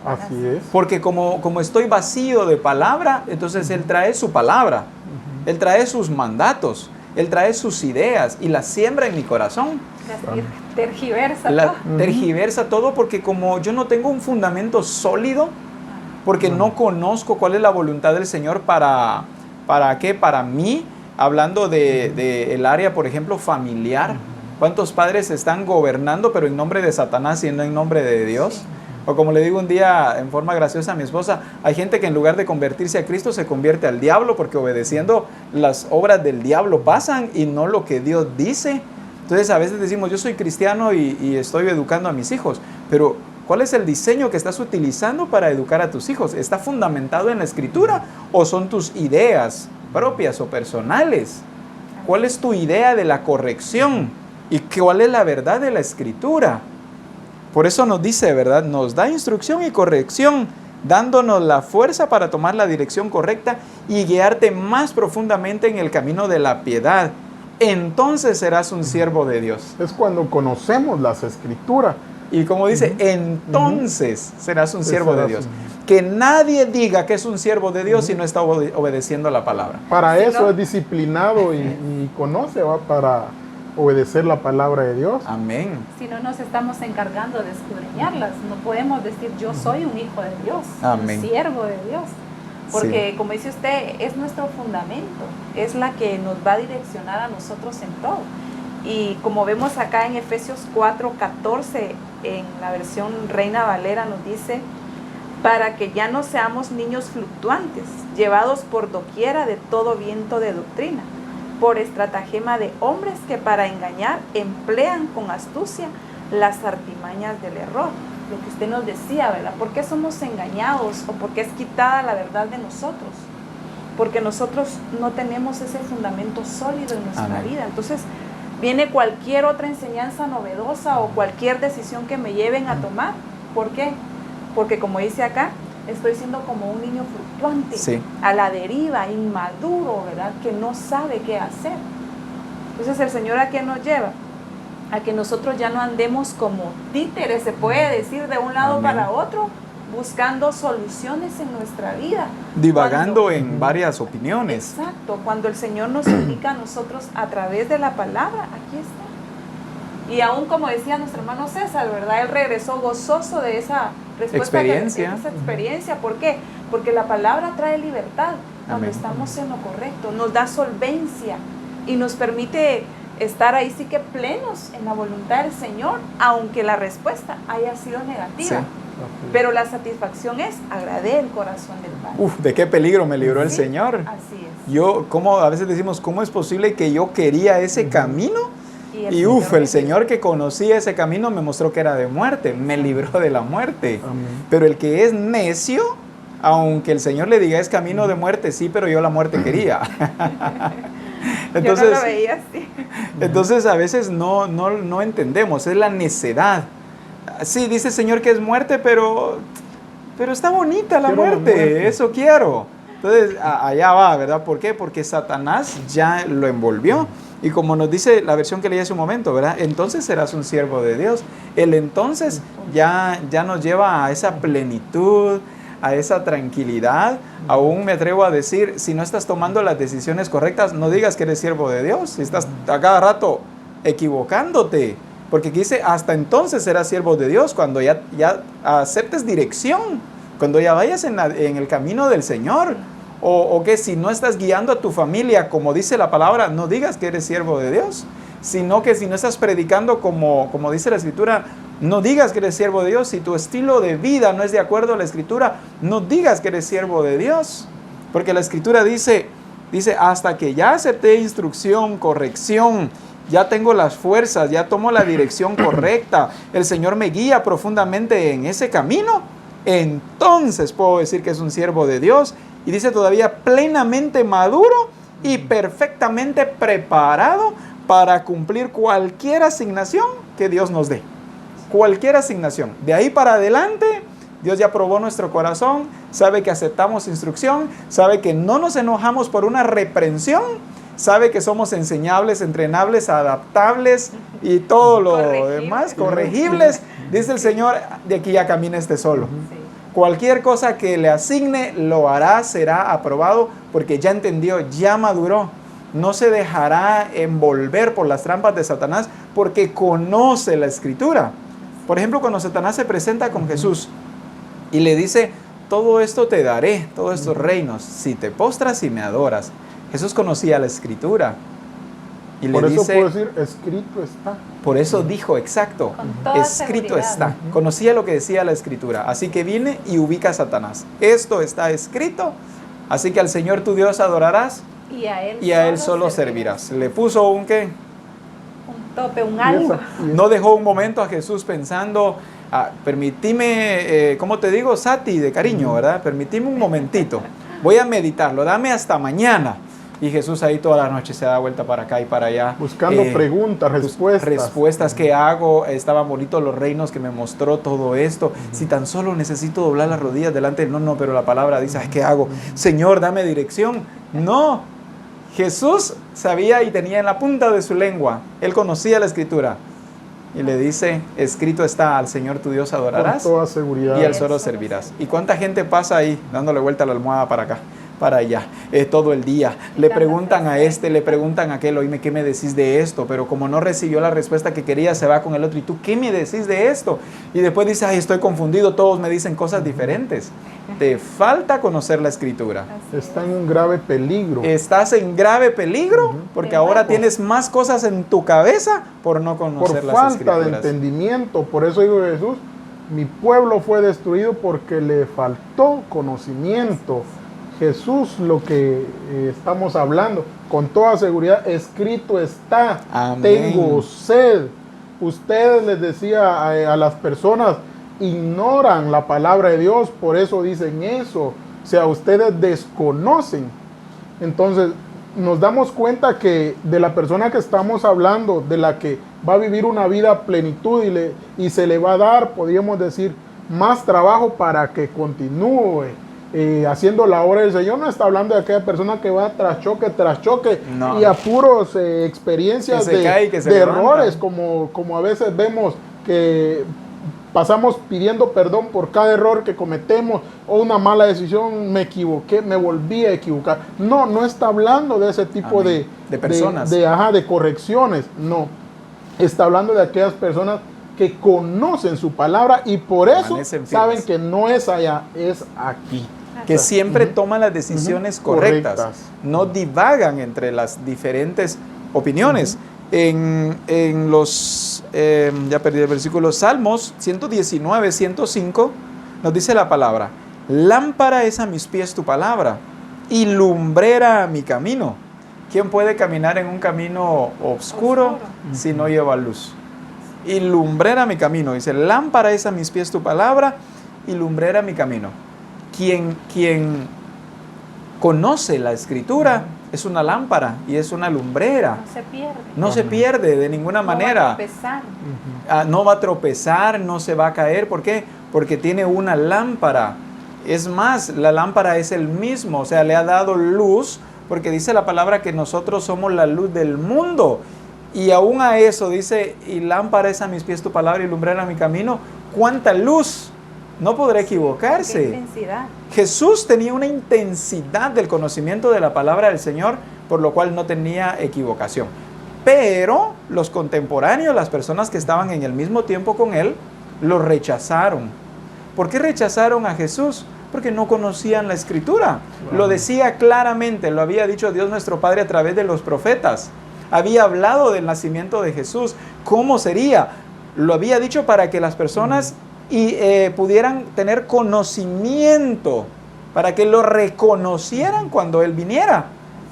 Así es. Porque como estoy vacío de palabra, entonces Él trae su palabra, Él trae sus mandatos, Él trae sus ideas y las siembra en mi corazón. Tergiversa todo, porque como yo no tengo un fundamento sólido, porque no conozco cuál es la voluntad del Señor para mí, hablando de el área, por ejemplo, familiar. ¿Cuántos padres están gobernando, pero en nombre de Satanás y no en nombre de Dios? Sí. O como le digo un día en forma graciosa a mi esposa, hay gente que en lugar de convertirse a Cristo se convierte al diablo, porque obedeciendo las obras del diablo pasan y no lo que Dios dice. Entonces a veces decimos, yo soy cristiano y estoy educando a mis hijos, pero ¿cuál es el diseño que estás utilizando para educar a tus hijos? ¿Está fundamentado en la Escritura o son tus ideas propias o personales? ¿Cuál es tu idea de la corrección? ¿Y cuál es la verdad de la Escritura? Por eso nos dice, ¿verdad? Nos da instrucción y corrección, dándonos la fuerza para tomar la dirección correcta y guiarte más profundamente en el camino de la piedad. Entonces serás un siervo de Dios. Es cuando conocemos las Escrituras. Y como dice, entonces serás un siervo de Dios. Que nadie diga que es un siervo de Dios si no está obedeciendo la palabra. Para eso es disciplinado y conoce, ¿va? Para obedecer la palabra de Dios. Amén. Si no nos estamos encargando de escudriñarlas, no podemos decir yo soy un hijo de Dios, Amén. Un siervo de Dios. Porque sí, como dice usted, es nuestro fundamento, es la que nos va a direccionar a nosotros en todo. Y como vemos acá en Efesios 4:14, en la versión Reina Valera nos dice, para que ya no seamos niños fluctuantes, llevados por doquiera de todo viento de doctrina, por estratagema de hombres que para engañar emplean con astucia las artimañas del error. Lo que usted nos decía, ¿verdad? ¿Por qué somos engañados o por qué es quitada la verdad de nosotros? Porque nosotros no tenemos ese fundamento sólido en nuestra vida. Entonces viene cualquier otra enseñanza novedosa o cualquier decisión que me lleven a tomar. ¿Por qué? Porque como dice acá, estoy siendo como un niño fluctuante, sí, a la deriva, inmaduro, ¿verdad? Que no sabe qué hacer. Entonces el Señor, ¿a qué nos lleva? A que nosotros ya no andemos como títeres, se puede decir, de un lado para otro, buscando soluciones en nuestra vida. Divagando en varias opiniones. Exacto, cuando el Señor nos indica a nosotros a través de la palabra, aquí está. Y aún como decía nuestro hermano César, ¿verdad? Él regresó gozoso de esa respuesta, de esa experiencia. ¿Por qué? Porque la palabra trae libertad cuando estamos en lo correcto, nos da solvencia y nos permite estar ahí sí que plenos en la voluntad del Señor, aunque la respuesta haya sido negativa. Sí. Pero la satisfacción es agradar el corazón del Padre. Uf, ¿de qué peligro me libró el Señor? Así es. A veces decimos, ¿cómo es posible que yo quería ese camino? Y el Señor que conocía ese camino me mostró que era de muerte, me libró de la muerte. Amén. Pero el que es necio, aunque el Señor le diga es camino de muerte, sí, pero yo la muerte quería. Entonces, yo no lo veía así. Entonces a veces no entendemos, es la necedad. Sí, dice el Señor que es muerte, pero está bonita la muerte, eso quiero. Entonces allá va, ¿verdad? ¿Por qué? Porque Satanás ya lo envolvió. Y como nos dice la versión que leí hace un momento, ¿verdad? Entonces serás un siervo de Dios. El entonces ya nos lleva a esa plenitud, a esa tranquilidad. Aún me atrevo a decir, si no estás tomando las decisiones correctas, no digas que eres siervo de Dios. Si estás a cada rato equivocándote, porque aquí dice, hasta entonces serás siervo de Dios, cuando ya aceptes dirección, cuando ya vayas en el camino del Señor. O que si no estás guiando a tu familia, como dice la palabra, no digas que eres siervo de Dios. Sino que si no estás predicando como dice la Escritura, no digas que eres siervo de Dios. Si tu estilo de vida no es de acuerdo a la Escritura, no digas que eres siervo de Dios. Porque la Escritura dice, hasta que ya acepté instrucción, corrección, ya tengo las fuerzas, ya tomo la dirección correcta, el Señor me guía profundamente en ese camino, entonces puedo decir que es un siervo de Dios. Y dice todavía plenamente maduro y perfectamente preparado para cumplir cualquier asignación que Dios nos dé. Cualquier asignación. De ahí para adelante, Dios ya probó nuestro corazón, sabe que aceptamos instrucción, sabe que no nos enojamos por una reprensión, sabe que somos enseñables, entrenables, adaptables y todo lo demás, corregibles. Dice el Señor, de aquí ya camina solo. Sí. Cualquier cosa que le asigne, lo hará, será aprobado, porque ya entendió, ya maduró. No se dejará envolver por las trampas de Satanás, porque conoce la Escritura. Por ejemplo, cuando Satanás se presenta con Jesús y le dice, todo esto te daré, todos estos reinos, si te postras y me adoras. Jesús conocía la Escritura. Y por le eso dice, puedo decir, escrito está. por eso dijo, exacto, Con toda escrito seguridad. está. Conocía lo que decía la Escritura. Así que viene y ubica a Satanás. Esto está escrito. Así que al Señor tu Dios adorarás Y a Él solo servirás. Le puso un qué. Un tope, un algo. No dejó un momento a Jesús pensando, permitime, ¿cómo te digo? Sati, de cariño, ¿verdad? Permitime un momentito. Voy a meditarlo, dame hasta mañana. Y Jesús ahí toda la noche se da vuelta para acá y para allá. Buscando preguntas, respuestas. Respuestas que hago. Estaban bonitos los reinos que me mostró todo esto. Si tan solo necesito doblar las rodillas delante de él. No, pero la palabra dice, ¿qué hago? Señor, dame dirección. No. Jesús sabía y tenía en la punta de su lengua. Él conocía la Escritura. Y le dice, escrito está, al Señor tu Dios adorarás. Con toda seguridad. Y al solo servirás. ¿Y cuánta gente pasa ahí dándole vuelta a la almohada para acá? Para allá, todo el día. Le preguntan a este, le preguntan a aquel, oíme, ¿qué me decís de esto? Pero como no recibió la respuesta que quería, se va con el otro. ¿Y tú qué me decís de esto? Y después dice, ay, estoy confundido, todos me dicen cosas diferentes. Te falta conocer la Escritura. Está en un grave peligro. Estás en grave peligro porque ahora tienes más cosas en tu cabeza por no conocer las Escrituras. Por falta de entendimiento. Por eso digo Jesús, mi pueblo fue destruido porque le faltó conocimiento. Jesús, lo que estamos hablando, con toda seguridad, escrito está. Amén. Tengo sed. Ustedes, les decía a las personas, ignoran la palabra de Dios, por eso dicen eso. O sea, ustedes desconocen. Entonces, nos damos cuenta que de la persona que estamos hablando, de la que va a vivir una vida a plenitud y se le va a dar, podríamos decir, más trabajo para que continúe haciendo la obra del Señor. No está hablando de aquella persona que va tras choque no. y a puros experiencias que se cae y que se de levanta. errores, como a veces vemos que pasamos pidiendo perdón por cada error que cometemos o una mala decisión, me equivoqué, me volví a equivocar. No está hablando de ese tipo de personas. De correcciones, no. Está hablando de aquellas personas que conocen su palabra y por eso saben que no es allá, es aquí. Que siempre toman las decisiones correctas. No divagan entre las diferentes opiniones. En los, ya perdí el versículo, Salmos 119, 105, nos dice la palabra, lámpara es a mis pies tu palabra y lumbrera a mi camino. ¿Quién puede caminar en un camino oscuro si no lleva luz? Y lumbrera mi camino. Dice, lámpara es a mis pies tu palabra y lumbrera mi camino. Quien conoce la Escritura es una lámpara y es una lumbrera. No se pierde. No se pierde de ninguna manera. No va a tropezar. No va a tropezar, no se va a caer. ¿Por qué? Porque tiene una lámpara. Es más, la lámpara es el mismo, o sea, le ha dado luz, porque dice la palabra que nosotros somos la luz del mundo. Y aún a eso dice, y lámpara es a mis pies tu palabra y lumbrera mi camino. ¿Cuánta luz no podrá Qué equivocarse. intensidad. Jesús tenía una intensidad del conocimiento de la palabra del Señor, por lo cual no tenía equivocación. Pero los contemporáneos, las personas que estaban en el mismo tiempo con él, lo rechazaron. ¿Por qué rechazaron a Jesús? Porque no conocían la Escritura. Lo decía claramente, lo había dicho Dios nuestro Padre a través de los profetas. Había hablado del nacimiento de Jesús, cómo sería. Lo había dicho para que las personas pudieran tener conocimiento, para que lo reconocieran cuando Él viniera.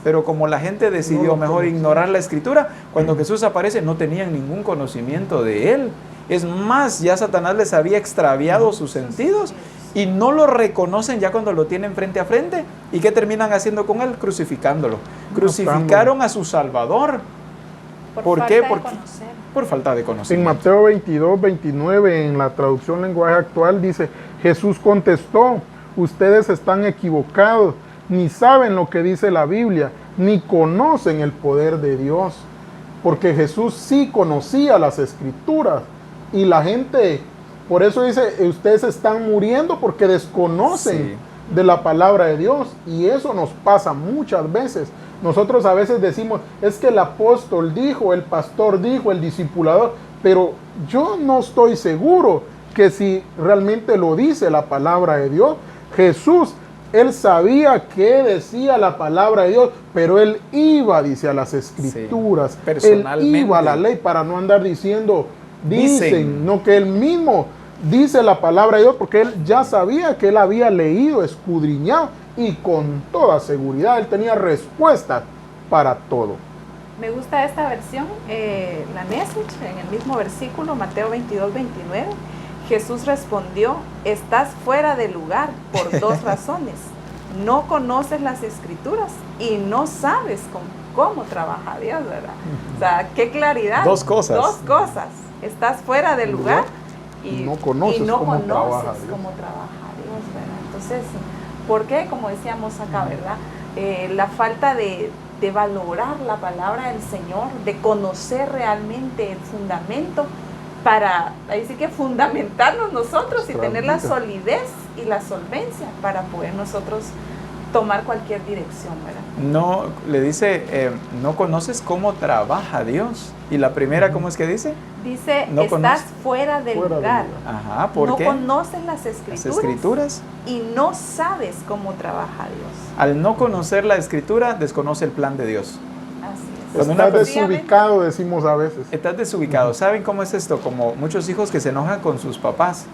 Pero como la gente decidió mejor ignorar la Escritura, cuando Jesús aparece no tenían ningún conocimiento de Él. Es más, ya Satanás les había extraviado sus sentidos y no lo reconocen ya cuando lo tienen frente a frente. ¿Y qué terminan haciendo con Él? Crucificándolo. Crucificaron a su Salvador. ¿Por qué? Por falta de En conocimiento. Mateo 22, 29, en la traducción lenguaje actual, dice: Jesús contestó, ustedes están equivocados, ni saben lo que dice la Biblia, ni conocen el poder de Dios. Porque Jesús sí conocía las Escrituras, y la gente, por eso dice, ustedes están muriendo porque desconocen de la palabra de Dios, y eso nos pasa muchas veces. Nosotros a veces decimos, es que el apóstol dijo, el pastor dijo, el discipulador, pero yo no estoy seguro que si realmente lo dice la palabra de Dios. Jesús, él sabía qué decía la palabra de Dios, pero él iba, dice, a las Escrituras, personalmente. Él iba a la ley para no andar diciendo, dicen, no, que él mismo dice la palabra de Dios, porque él ya sabía que él había leído, escudriñado, y con toda seguridad él tenía respuestas para todo. Me gusta esta versión, la Message, en el mismo versículo, Mateo 22, 29. Jesús respondió, estás fuera de lugar por dos razones. No conoces las Escrituras y no sabes cómo trabaja Dios, ¿verdad? O sea, qué claridad. Dos cosas. Dos cosas. Estás fuera de lugar y no conoces cómo trabaja Dios, ¿verdad? Entonces, ¿por qué? Como decíamos acá, ¿verdad? La falta de valorar la palabra del Señor, de conocer realmente el fundamento, para, ahí sí que fundamentarnos nosotros y tener la solidez y la solvencia para poder nosotros tomar cualquier dirección, ¿verdad? No, le dice, no conoces cómo trabaja Dios. Y la primera, ¿cómo es que dice? Dice, No estás fuera del lugar. Ajá, ¿por qué? No conoces las Escrituras y no sabes cómo trabaja Dios. Al no conocer la Escritura, desconoce el plan de Dios. Así es. Estás desubicado, decimos a veces. Estás desubicado. ¿Saben cómo es esto? Como muchos hijos que se enojan con sus papás.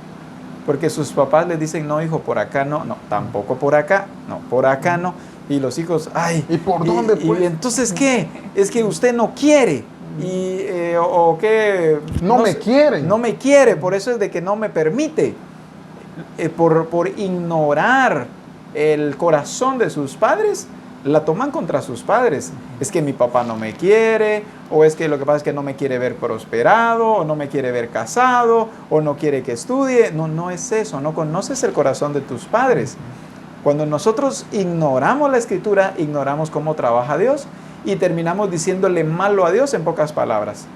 Porque sus papás les dicen, no, hijo, por acá no, no, tampoco por acá, no, por acá no. Y los hijos, ay, ¿y por dónde pues? ¿Y entonces qué? Es que usted no quiere. O que no me quieren. No me quiere, por eso es de que no me permite. Por ignorar el corazón de sus padres, la toman contra sus padres. Es que mi papá no me quiere, o es que lo que pasa es que no me quiere ver prosperado, o no me quiere ver casado, o no quiere que estudie. No, no es eso, no conoces el corazón de tus padres. Cuando nosotros ignoramos la Escritura, ignoramos cómo trabaja Dios y terminamos diciéndole malo a Dios, en pocas palabras.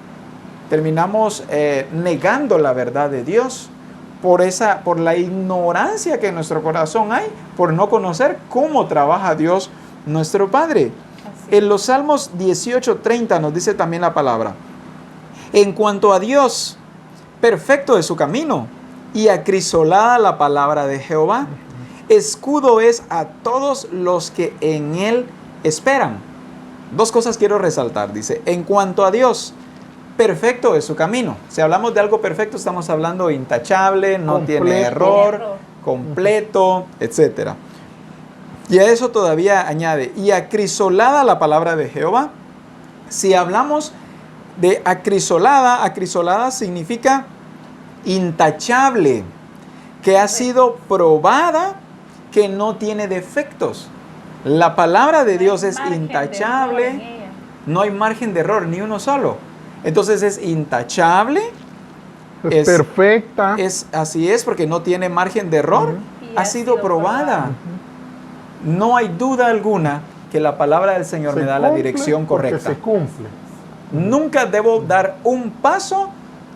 Terminamos negando la verdad de Dios por la ignorancia que en nuestro corazón hay, por no conocer cómo trabaja Dios nuestro Padre. En los Salmos 18:30 nos dice también la palabra: en cuanto a Dios, perfecto es su camino, y acrisolada la palabra de Jehová. Escudo es a todos los que en él esperan. Dos cosas quiero resaltar. Dice, en cuanto a Dios, perfecto es su camino. Si hablamos de algo perfecto, estamos hablando intachable, no tiene error, completo, etc. Y a eso todavía añade, y acrisolada la palabra de Jehová. Si hablamos de acrisolada, acrisolada significa intachable, que ha sido probada, que no tiene defectos. La palabra de Dios es intachable, no hay margen de error, ni uno solo. Entonces es intachable, es perfecta. Así es, porque no tiene margen de error, ha sido probada. No hay duda alguna que la palabra del Señor me da la dirección correcta. Se cumple. Nunca debo dar un paso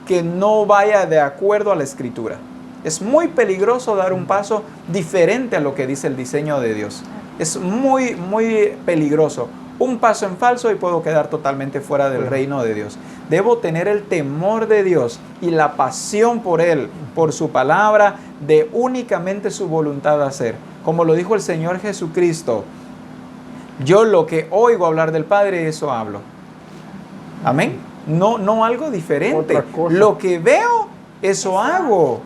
que no vaya de acuerdo a la Escritura. Es muy peligroso dar un paso diferente a lo que dice el diseño de Dios. Es muy, muy peligroso. Un paso en falso y puedo quedar totalmente fuera del reino de Dios. Debo tener el temor de Dios y la pasión por Él, por su palabra, de únicamente su voluntad hacer. Como lo dijo el Señor Jesucristo, yo lo que oigo hablar del Padre, eso hablo. Amén. No algo diferente. Otra cosa. Lo que veo, eso hago.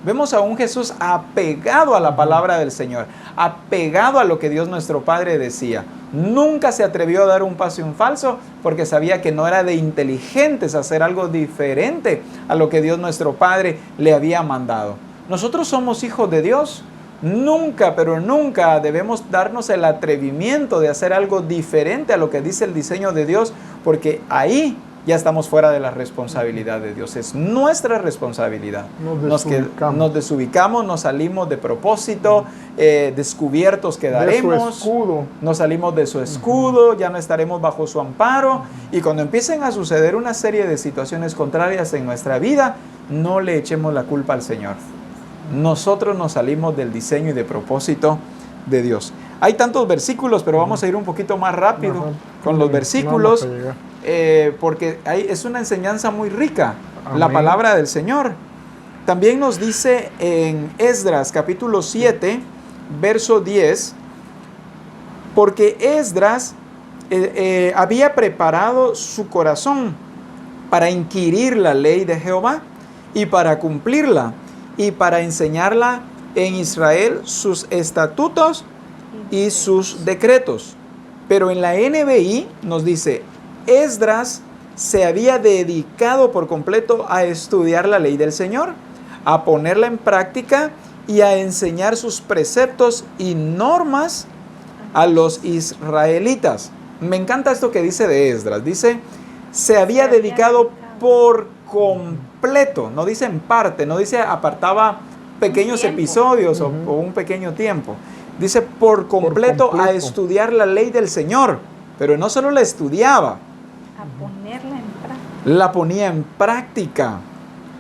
Vemos a un Jesús apegado a la palabra del Señor, apegado a lo que Dios nuestro Padre decía. Nunca se atrevió a dar un paso en falso porque sabía que no era de inteligentes hacer algo diferente a lo que Dios nuestro Padre le había mandado. Nosotros somos hijos de Dios. Nunca, pero nunca debemos darnos el atrevimiento de hacer algo diferente a lo que dice el diseño de Dios, porque ahí ya estamos fuera de la responsabilidad de Dios. Es nuestra responsabilidad. Nos desubicamos, nos salimos de propósito, descubiertos quedaremos. De su escudo. Nos salimos de su escudo, ya no estaremos bajo su amparo. Y cuando empiecen a suceder una serie de situaciones contrarias en nuestra vida, no le echemos la culpa al Señor. Nosotros nos salimos del diseño y de propósito de Dios. Hay tantos versículos, pero vamos a ir un poquito más rápido con los versículos. Porque es una enseñanza muy rica, la palabra del Señor. También nos dice en Esdras capítulo 7, verso 10, porque Esdras había preparado su corazón para inquirir la ley de Jehová y para cumplirla y para enseñarla en Israel sus estatutos y sus decretos. Pero en la NBI nos dice, Esdras se había dedicado por completo a estudiar la ley del Señor, a ponerla en práctica y a enseñar sus preceptos y normas a los israelitas. Me encanta esto que dice de Esdras. Dice, se había dedicado por completo, no dice en parte, no dice apartaba pequeños episodios o un pequeño tiempo. Dice por completo a estudiar la ley del Señor, pero no solo la estudiaba, a ponerla en práctica. La ponía en práctica.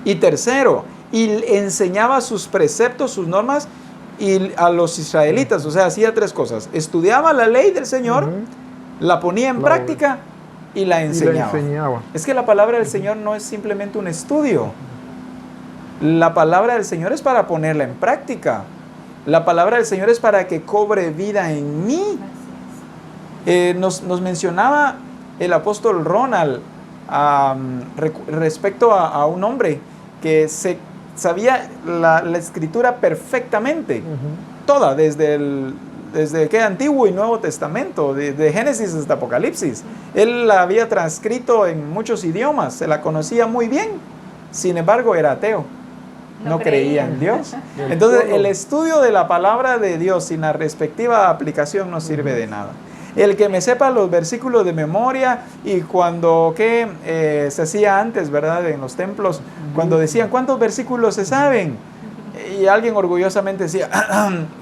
Y tercero, y enseñaba sus preceptos, sus normas y a los israelitas. O sea, hacía tres cosas: estudiaba la ley del Señor, la ponía en práctica y la enseñaba. Es que la palabra del Señor no es simplemente un estudio. La palabra del Señor es para ponerla en práctica. La palabra del Señor es para que cobre vida en mí. Nos mencionaba el apóstol Ronald respecto a un hombre que sabía la escritura perfectamente, toda, desde que Antiguo y Nuevo Testamento, de Génesis hasta Apocalipsis. Él la había transcrito en muchos idiomas, se la conocía muy bien, sin embargo era ateo. No creía en Dios. Entonces, el estudio de la palabra de Dios sin la respectiva aplicación no sirve de nada. El que me sepa los versículos de memoria y cuando se hacía antes, ¿verdad? En los templos, cuando decían, ¿cuántos versículos se saben? Y alguien orgullosamente decía,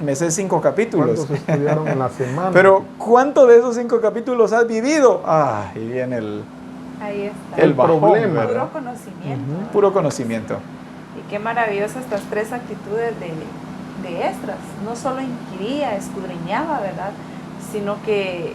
me sé 5 capítulos. ¿Cuántos estudiaron en la semana? Pero, ¿cuántos de esos 5 capítulos has vivido? Ahí viene ahí está. el bajón, problema. Puro conocimiento. Puro conocimiento. Y qué maravillosas estas tres actitudes de Esdras. No solo inquiría, escudriñaba, ¿verdad? Sino que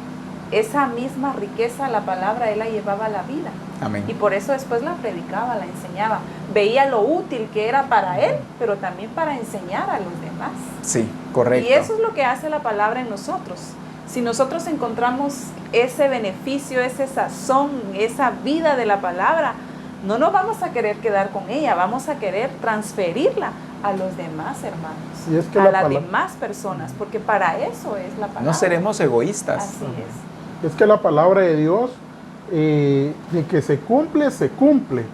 esa misma riqueza, la palabra, él la llevaba a la vida. Amén. Y por eso después la predicaba, la enseñaba. Veía lo útil que era para él, pero también para enseñar a los demás. Sí, correcto. Y eso es lo que hace la palabra en nosotros. Si nosotros encontramos ese beneficio, ese sazón, esa vida de la palabra, no nos vamos a querer quedar con ella, vamos a querer transferirla a los demás hermanos, y es que a las demás personas, porque para eso es la palabra. No seremos egoístas. Así es. Es que la palabra de Dios, de que se cumple, se cumple.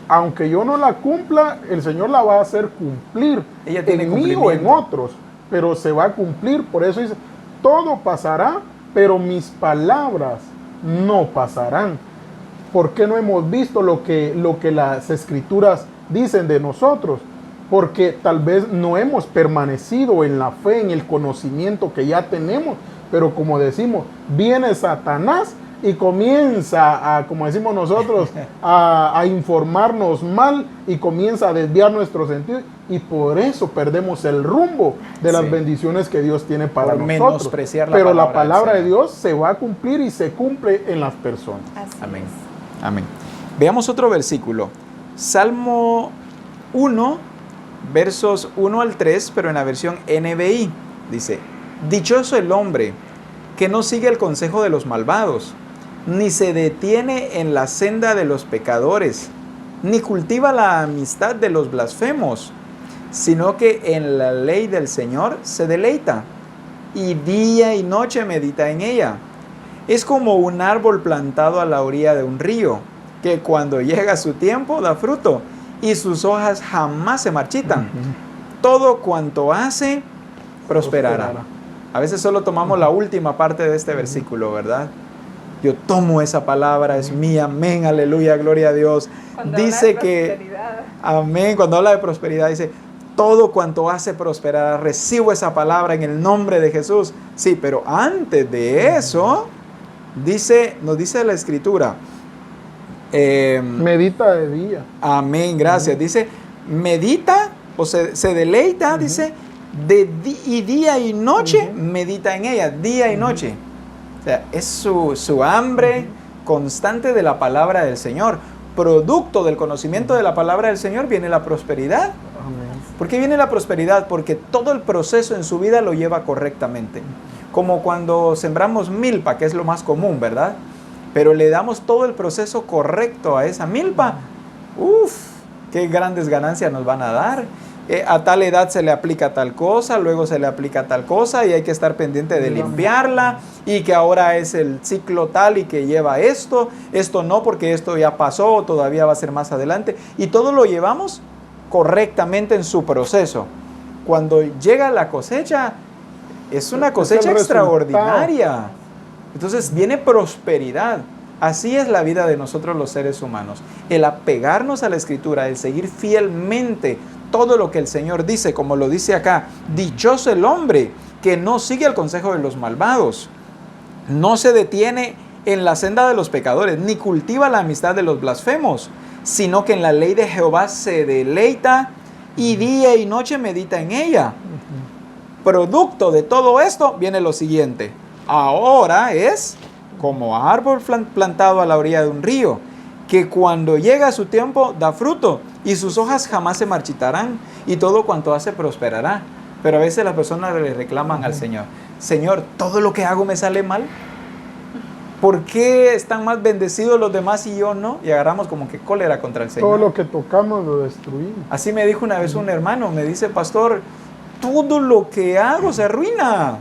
Aunque yo no la cumpla, el Señor la va a hacer cumplir. Ella tiene en mí o en otros, pero se va a cumplir. Por eso dice, todo pasará, pero mis palabras no pasarán. ¿Por qué no hemos visto lo que las Escrituras dicen de nosotros? Porque tal vez no hemos permanecido en la fe, en el conocimiento que ya tenemos. Pero como decimos, viene Satanás y comienza a, como decimos nosotros, a informarnos mal y comienza a desviar nuestro sentido y por eso perdemos el rumbo de las bendiciones que Dios tiene para por nosotros. Menospreciar Pero la palabra palabra del de Dios se va a cumplir y se cumple en las personas. Así Amén. es. Amén. Veamos otro versículo. Salmo 1, versos 1 al 3, pero en la versión NBI. Dice, dichoso el hombre que no sigue el consejo de los malvados, ni se detiene en la senda de los pecadores, ni cultiva la amistad de los blasfemos, sino que en la ley del Señor se deleita, y día y noche medita en ella. Es como un árbol plantado a la orilla de un río, que cuando llega su tiempo da fruto, y sus hojas jamás se marchitan. Todo cuanto hace, prosperará. A veces solo tomamos la última parte de este versículo, ¿verdad? Yo tomo esa palabra, es mía, amén, aleluya, gloria a Dios. Cuando Dice habla de que, prosperidad. amén, cuando habla de prosperidad, dice, todo cuanto hace prosperará. Recibo esa palabra en el nombre de Jesús. Sí, pero antes de eso, nos dice la Escritura. Medita de día. Amén, gracias. Dice, medita, o se deleita, dice, y día y noche medita en ella, día y noche. O sea, es su hambre constante de la palabra del Señor. Producto del conocimiento de la palabra del Señor viene la prosperidad. Amén. ¿Por qué viene la prosperidad? Porque todo el proceso en su vida lo lleva correctamente. Como cuando sembramos milpa, que es lo más común, ¿verdad? Pero le damos todo el proceso correcto a esa milpa. ¡Uf! ¡Qué grandes ganancias nos van a dar! A tal edad se le aplica tal cosa, luego se le aplica tal cosa y hay que estar pendiente de limpiarla y que ahora es el ciclo tal y que lleva esto no porque esto ya pasó, todavía va a ser más adelante y todo lo llevamos correctamente en su proceso. Cuando llega la cosecha, es una cosecha extraordinaria. Entonces viene prosperidad. Así es la vida de nosotros los seres humanos. El apegarnos a la Escritura, el seguir fielmente todo lo que el Señor dice, como lo dice acá, dichoso el hombre que no sigue el consejo de los malvados, no se detiene en la senda de los pecadores, ni cultiva la amistad de los blasfemos, sino que en la ley de Jehová se deleita y día y noche medita en ella. Producto de todo esto viene lo siguiente. Ahora es como árbol plantado a la orilla de un río, que cuando llega su tiempo da fruto y sus hojas jamás se marchitarán y todo cuanto hace prosperará. Pero a veces las personas le reclaman al Señor, Señor, todo lo que hago me sale mal. ¿Por qué están más bendecidos los demás y yo no? Y agarramos como que cólera contra el Señor. Todo lo que tocamos lo destruimos. Así me dijo una vez un hermano, me dice, pastor, todo lo que hago se arruina.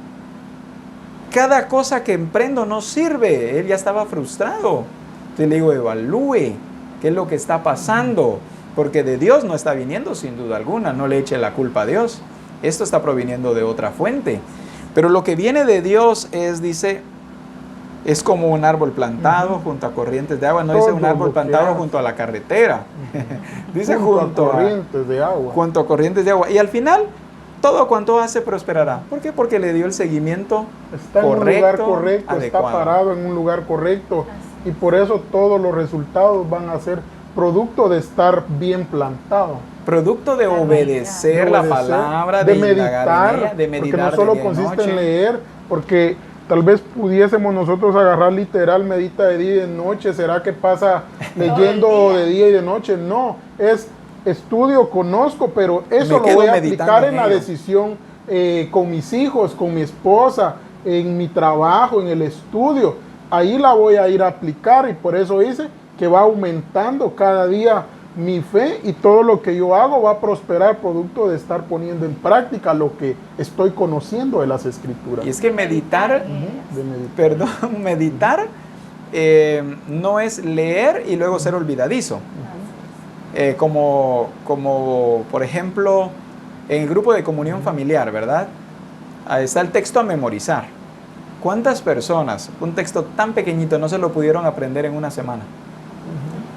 Cada cosa que emprendo no sirve. Él ya estaba frustrado. Entonces le digo, evalúe qué es lo que está pasando. Porque de Dios no está viniendo sin duda alguna. No le eche la culpa a Dios. Esto está proviniendo de otra fuente. Pero lo que viene de Dios es, dice, es como un árbol plantado junto a corrientes de agua. No dice un árbol plantado junto a la carretera. Dice junto a corrientes de agua. Junto a corrientes de agua. Y al final, todo cuanto hace prosperará. ¿Por qué? Porque le dio el seguimiento está correcto, en un lugar correcto, adecuado. Está parado en un lugar correcto. Y por eso todos los resultados van a ser producto de estar bien plantado. Producto de obedecer la palabra, de meditar, en ella, de meditar, porque no solo de día y consiste noche. en leer, porque tal vez pudiésemos nosotros agarrar literal, medita de día y de noche. ¿Será que pasa leyendo de día y de noche? No, es estudio, conozco, pero eso lo voy a aplicar en la decisión con mis hijos, con mi esposa, en mi trabajo, en el estudio. Ahí la voy a ir a aplicar y por eso dice que va aumentando cada día mi fe y todo lo que yo hago va a prosperar producto de estar poniendo en práctica lo que estoy conociendo de las Escrituras. Y es que meditar, meditar no es leer y luego ser olvidadizo. Como por ejemplo en el grupo de comunión familiar, ¿verdad? Ahí está el texto a memorizar. ¿Cuántas personas un texto tan pequeñito no se lo pudieron aprender en una semana?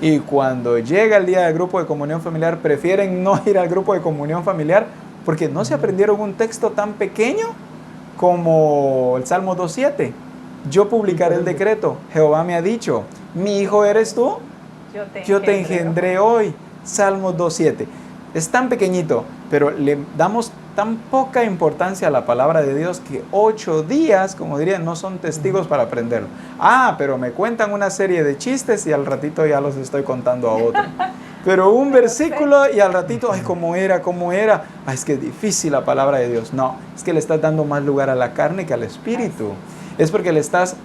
Y cuando llega el día del grupo de comunión familiar, prefieren no ir al grupo de comunión familiar porque no se aprendieron un texto tan pequeño como el Salmo 2.7. Yo publicaré el decreto. Jehová me ha dicho, mi hijo eres tú, yo te engendré hoy. Salmos 2:7. Es tan pequeñito, pero le damos tan poca importancia a la palabra de Dios que 8 días, como dirían, no son testigos para aprenderlo. Pero me cuentan una serie de chistes y al ratito ya los estoy contando a otro. Pero un versículo y al ratito, ¿cómo era? Es que es difícil la palabra de Dios. No, es que le estás dando más lugar a la carne que al espíritu. Es porque le estás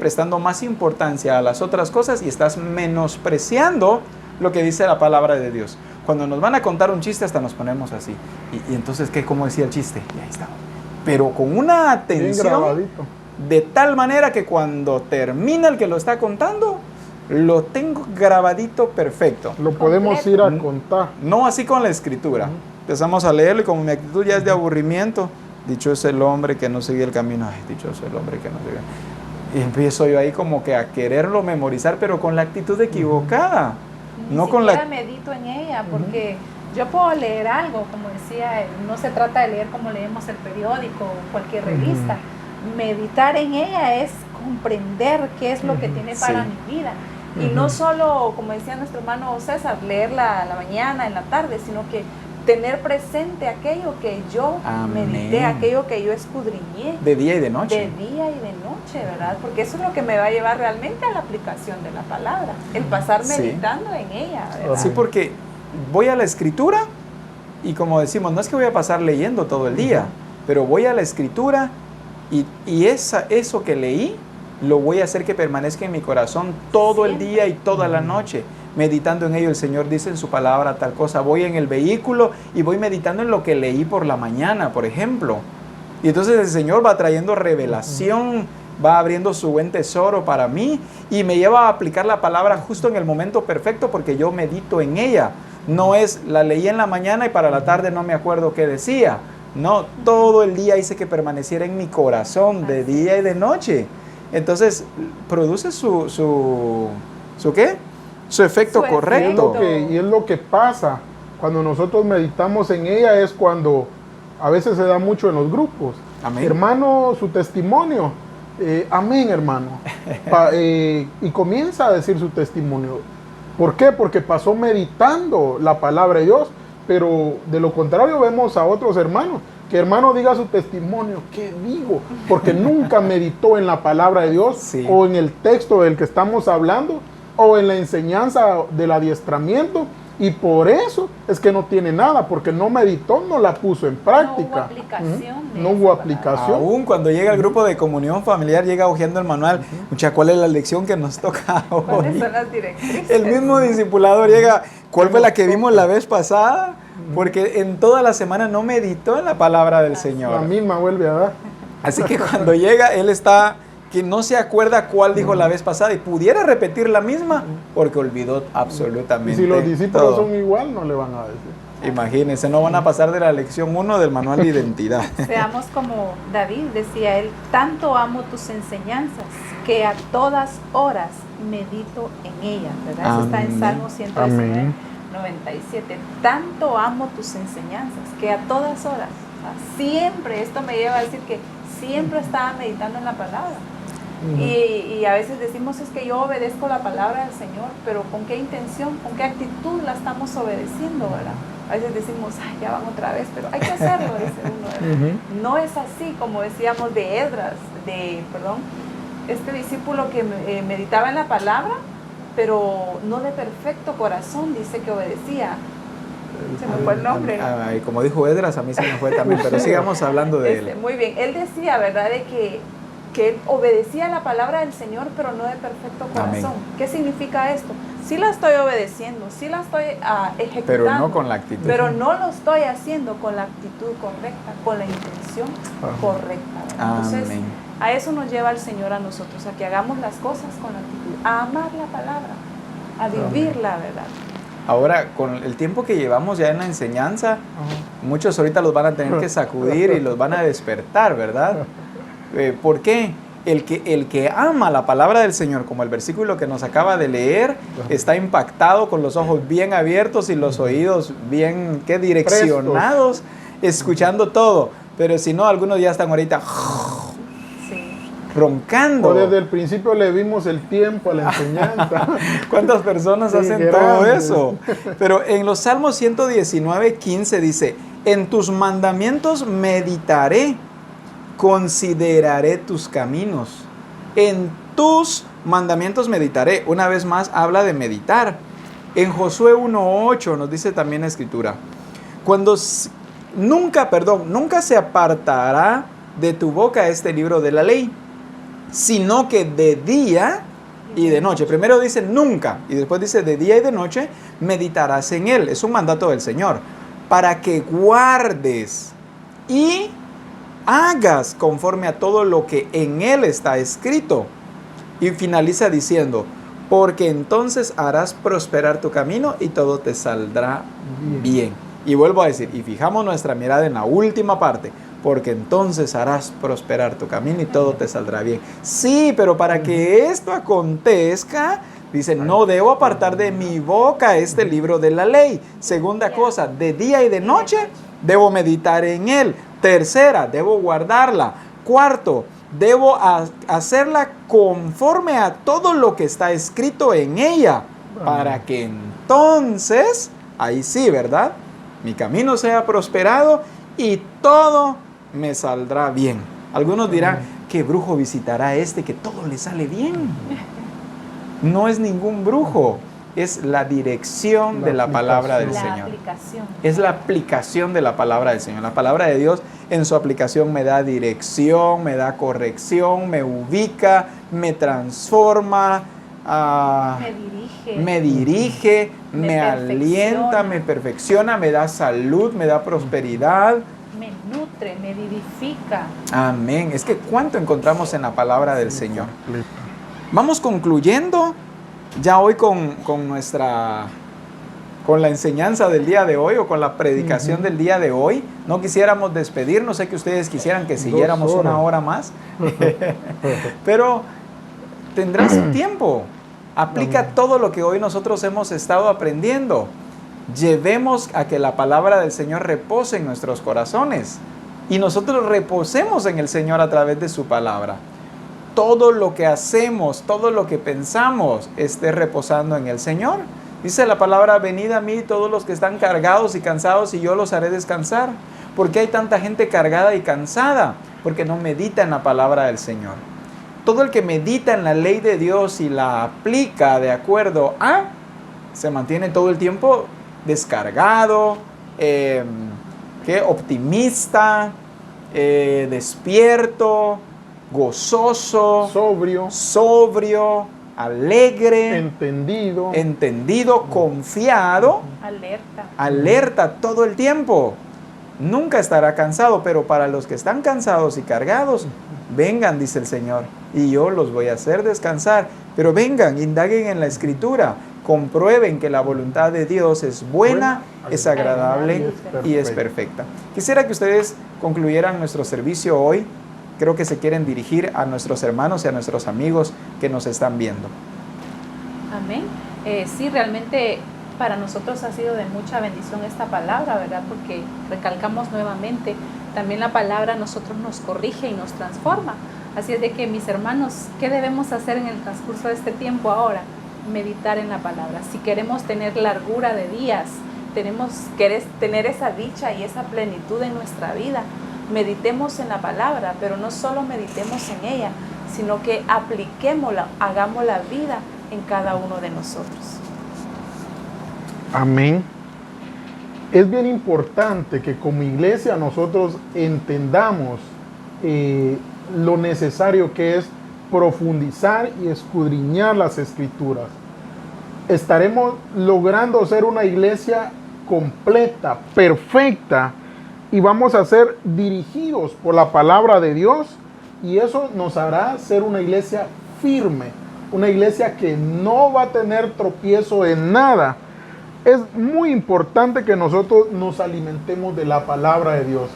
prestando más importancia a las otras cosas y estás menospreciando lo que dice la palabra de Dios. Cuando nos van a contar un chiste hasta nos ponemos así. Y entonces, ¿cómo decía el chiste? Y ahí está. Pero con una atención de tal manera que cuando termina el que lo está contando, lo tengo grabadito perfecto. Lo podemos ir a contar. No así con la escritura. Empezamos a leerlo y como mi actitud ya es de aburrimiento, dichoso el hombre que no sigue el camino. Dichoso el hombre que no sigue. Y empiezo yo ahí como que a quererlo memorizar, pero con la actitud equivocada. Ni siquiera medito en ella, porque yo puedo leer algo, como decía, no se trata de leer como leemos el periódico o cualquier revista. Meditar en ella es comprender qué es lo que tiene para mi vida. Y no solo, como decía nuestro hermano César, leerla a la mañana, en la tarde, sino que tener presente aquello que yo medité, aquello que yo escudriñé. De día y de noche. De día y de noche, ¿verdad? Porque eso es lo que me va a llevar realmente a la aplicación de la palabra, el pasar meditando en ella, ¿verdad? Sí, porque voy a la escritura y como decimos, no es que voy a pasar leyendo todo el día, pero voy a la escritura y eso que leí lo voy a hacer que permanezca en mi corazón todo el día y toda la noche. Meditando en ello, el Señor dice en su palabra tal cosa. Voy en el vehículo y voy meditando en lo que leí por la mañana, por ejemplo. Y entonces el Señor va trayendo revelación, va abriendo su buen tesoro para mí y me lleva a aplicar la palabra justo en el momento perfecto porque yo medito en ella. No es, la leí en la mañana y para la tarde no me acuerdo qué decía. No, todo el día hice que permaneciera en mi corazón, de día y de noche. Entonces, produce su ¿qué? Su efecto correcto. Y es lo que pasa cuando nosotros meditamos en ella, es cuando a veces se da mucho en los grupos. Amén. Hermano, su testimonio. Amén, hermano. Y comienza a decir su testimonio. ¿Por qué? Porque pasó meditando la palabra de Dios, pero de lo contrario vemos a otros hermanos. Que hermano diga su testimonio, ¿qué digo? Porque nunca meditó en la palabra de Dios o en el texto del que estamos hablando o en la enseñanza del adiestramiento, y por eso es que no tiene nada, porque no meditó, no la puso en práctica. No hubo aplicación. No hubo aplicación. Aún cuando llega el grupo de comunión familiar, llega hojeando el manual. Mucha, ¿cuál es la lección que nos toca hoy? ¿Cuáles son las directrices? El mismo discipulador llega, ¿cuál fue la que vimos la vez pasada? Porque en toda la semana no meditó en la palabra del Señor. La misma vuelve a dar. Así que cuando llega, él está, que no se acuerda cuál dijo la vez pasada y pudiera repetir la misma porque olvidó absolutamente. Y si los discípulos todo. son igual, no le van a decir. Imagínense, no van a pasar de la lección 1 del manual de identidad. Seamos como David, decía él, tanto amo tus enseñanzas que a todas horas medito en ellas, ¿verdad? Eso está en Salmo 119, 97. Tanto amo tus enseñanzas que a todas horas, siempre, esto me lleva a decir que siempre estaba meditando en la palabra. Y a veces decimos, es que yo obedezco la palabra del Señor, pero ¿con qué intención, con qué actitud la estamos obedeciendo, verdad? A veces decimos, ay, ya van otra vez, pero hay que hacerlo, dice uno, ¿verdad? No es así, como decíamos de Esdras, este discípulo que meditaba en la palabra, pero no de perfecto corazón, dice que obedecía. Se me fue el nombre. Como dijo Esdras, a mí se me fue también, pero sigamos hablando de él. Muy bien, él decía, ¿verdad?, de que él obedecía la palabra del Señor, pero no de perfecto corazón. Amén. ¿Qué significa esto? Sí la estoy obedeciendo, sí la estoy ejecutando, pero no con la actitud. Pero no lo estoy haciendo con la actitud correcta, con la intención correcta, ¿verdad? Entonces, a eso nos lleva el Señor a nosotros, a que hagamos las cosas con la actitud, a amar la palabra, a vivirla, ¿verdad? Ahora, con el tiempo que llevamos ya en la enseñanza, muchos ahorita los van a tener que sacudir y los van a despertar, ¿verdad? ¿Por qué? El que ama la palabra del Señor, como el versículo que nos acaba de leer, está impactado con los ojos bien abiertos y los oídos bien direccionados, escuchando todo. Pero si no, algunos ya están ahorita roncando. O desde el principio le vimos el tiempo a la enseñanza. ¿Cuántas personas Sí, hacen todo grandes. eso? Pero en los Salmos 119:15 dice, en tus mandamientos meditaré, consideraré tus caminos. En tus mandamientos meditaré. Una vez más habla de meditar. En Josué 1:8 nos dice también la Escritura, nunca se apartará de tu boca este libro de la ley, sino que de día y de noche. Primero dice nunca y después dice de día y de noche meditarás en él. Es un mandato del Señor. Para que guardes y hagas conforme a todo lo que en él está escrito. Y finaliza diciendo, porque entonces harás prosperar tu camino y todo te saldrá bien. Y vuelvo a decir, y fijamos nuestra mirada en la última parte, porque entonces harás prosperar tu camino y todo te saldrá bien. Sí, pero para que esto acontezca, dice, no debo apartar de mi boca este libro de la ley. Segunda cosa, de día y de noche debo meditar en él. Tercera, debo guardarla. Cuarto, debo hacerla conforme a todo lo que está escrito en ella, para que entonces, ahí sí, ¿verdad? Mi camino sea prosperado y todo me saldrá bien. Algunos dirán, ¿qué brujo visitará a este que todo le sale bien? No es ningún brujo, es la dirección de la palabra del Señor. Es la aplicación de la palabra del Señor. La palabra de Dios en su aplicación me da dirección, me da corrección, me ubica, me transforma, me dirige, me alienta, me perfecciona, me da salud, me da prosperidad. Me nutre, me vivifica. Amén. Es que cuánto encontramos en la palabra del Señor. Vamos concluyendo ya hoy con la enseñanza del día de hoy o con la predicación del día de hoy. No quisiéramos despedirnos, sé que ustedes quisieran que siguiéramos una hora más, pero tendrás tiempo. Aplica todo lo que hoy nosotros hemos estado aprendiendo. Llevemos a que la palabra del Señor repose en nuestros corazones y nosotros reposemos en el Señor a través de su palabra. Todo lo que hacemos, todo lo que pensamos esté reposando en el Señor. Dice la palabra, venid a mí todos los que están cargados y cansados y yo los haré descansar. ¿Por qué hay tanta gente cargada y cansada? Porque no medita en la palabra del Señor. Todo el que medita en la ley de Dios y la aplica de acuerdo a, se mantiene todo el tiempo descargado, optimista, despierto, gozoso, sobrio, alegre, entendido, confiado, alerta todo el tiempo. Nunca estará cansado, pero para los que están cansados y cargados, vengan, dice el Señor, y yo los voy a hacer descansar. Pero vengan, indaguen en la Escritura, comprueben que la voluntad de Dios es buena, es agradable y es perfecta. Quisiera que ustedes concluyeran nuestro servicio hoy. Creo que se quieren dirigir a nuestros hermanos y a nuestros amigos que nos están viendo. Amén. Sí, realmente para nosotros ha sido de mucha bendición esta palabra, ¿verdad? Porque recalcamos nuevamente, también la palabra a nosotros nos corrige y nos transforma. Así es de que, mis hermanos, ¿qué debemos hacer en el transcurso de este tiempo ahora? Meditar en la palabra. Si queremos tener largura de días, querés tener esa dicha y esa plenitud en nuestra vida, meditemos en la palabra, pero no solo meditemos en ella, sino que apliquémosla, hagamos la vida en cada uno de nosotros. Amén. Es bien importante que como iglesia nosotros entendamos lo necesario que es profundizar y escudriñar las Escrituras. Estaremos logrando ser una iglesia completa, perfecta, y vamos a ser dirigidos por la palabra de Dios, y eso nos hará ser una iglesia firme, una iglesia que no va a tener tropiezo en nada. Es muy importante que nosotros nos alimentemos de la palabra de Dios.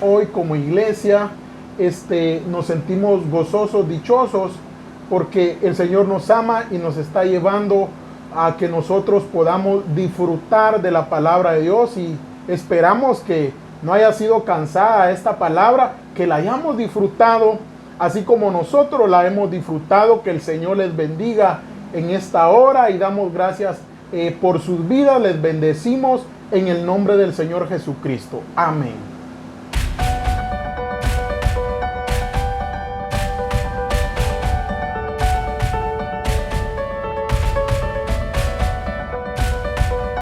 Hoy como iglesia nos sentimos gozosos, dichosos, porque el Señor nos ama y nos está llevando a que nosotros podamos disfrutar de la palabra de Dios, y esperamos que no haya sido cansada esta palabra, que la hayamos disfrutado así como nosotros la hemos disfrutado. Que el Señor les bendiga en esta hora y damos gracias por sus vidas. Les bendecimos en el nombre del Señor Jesucristo. Amén.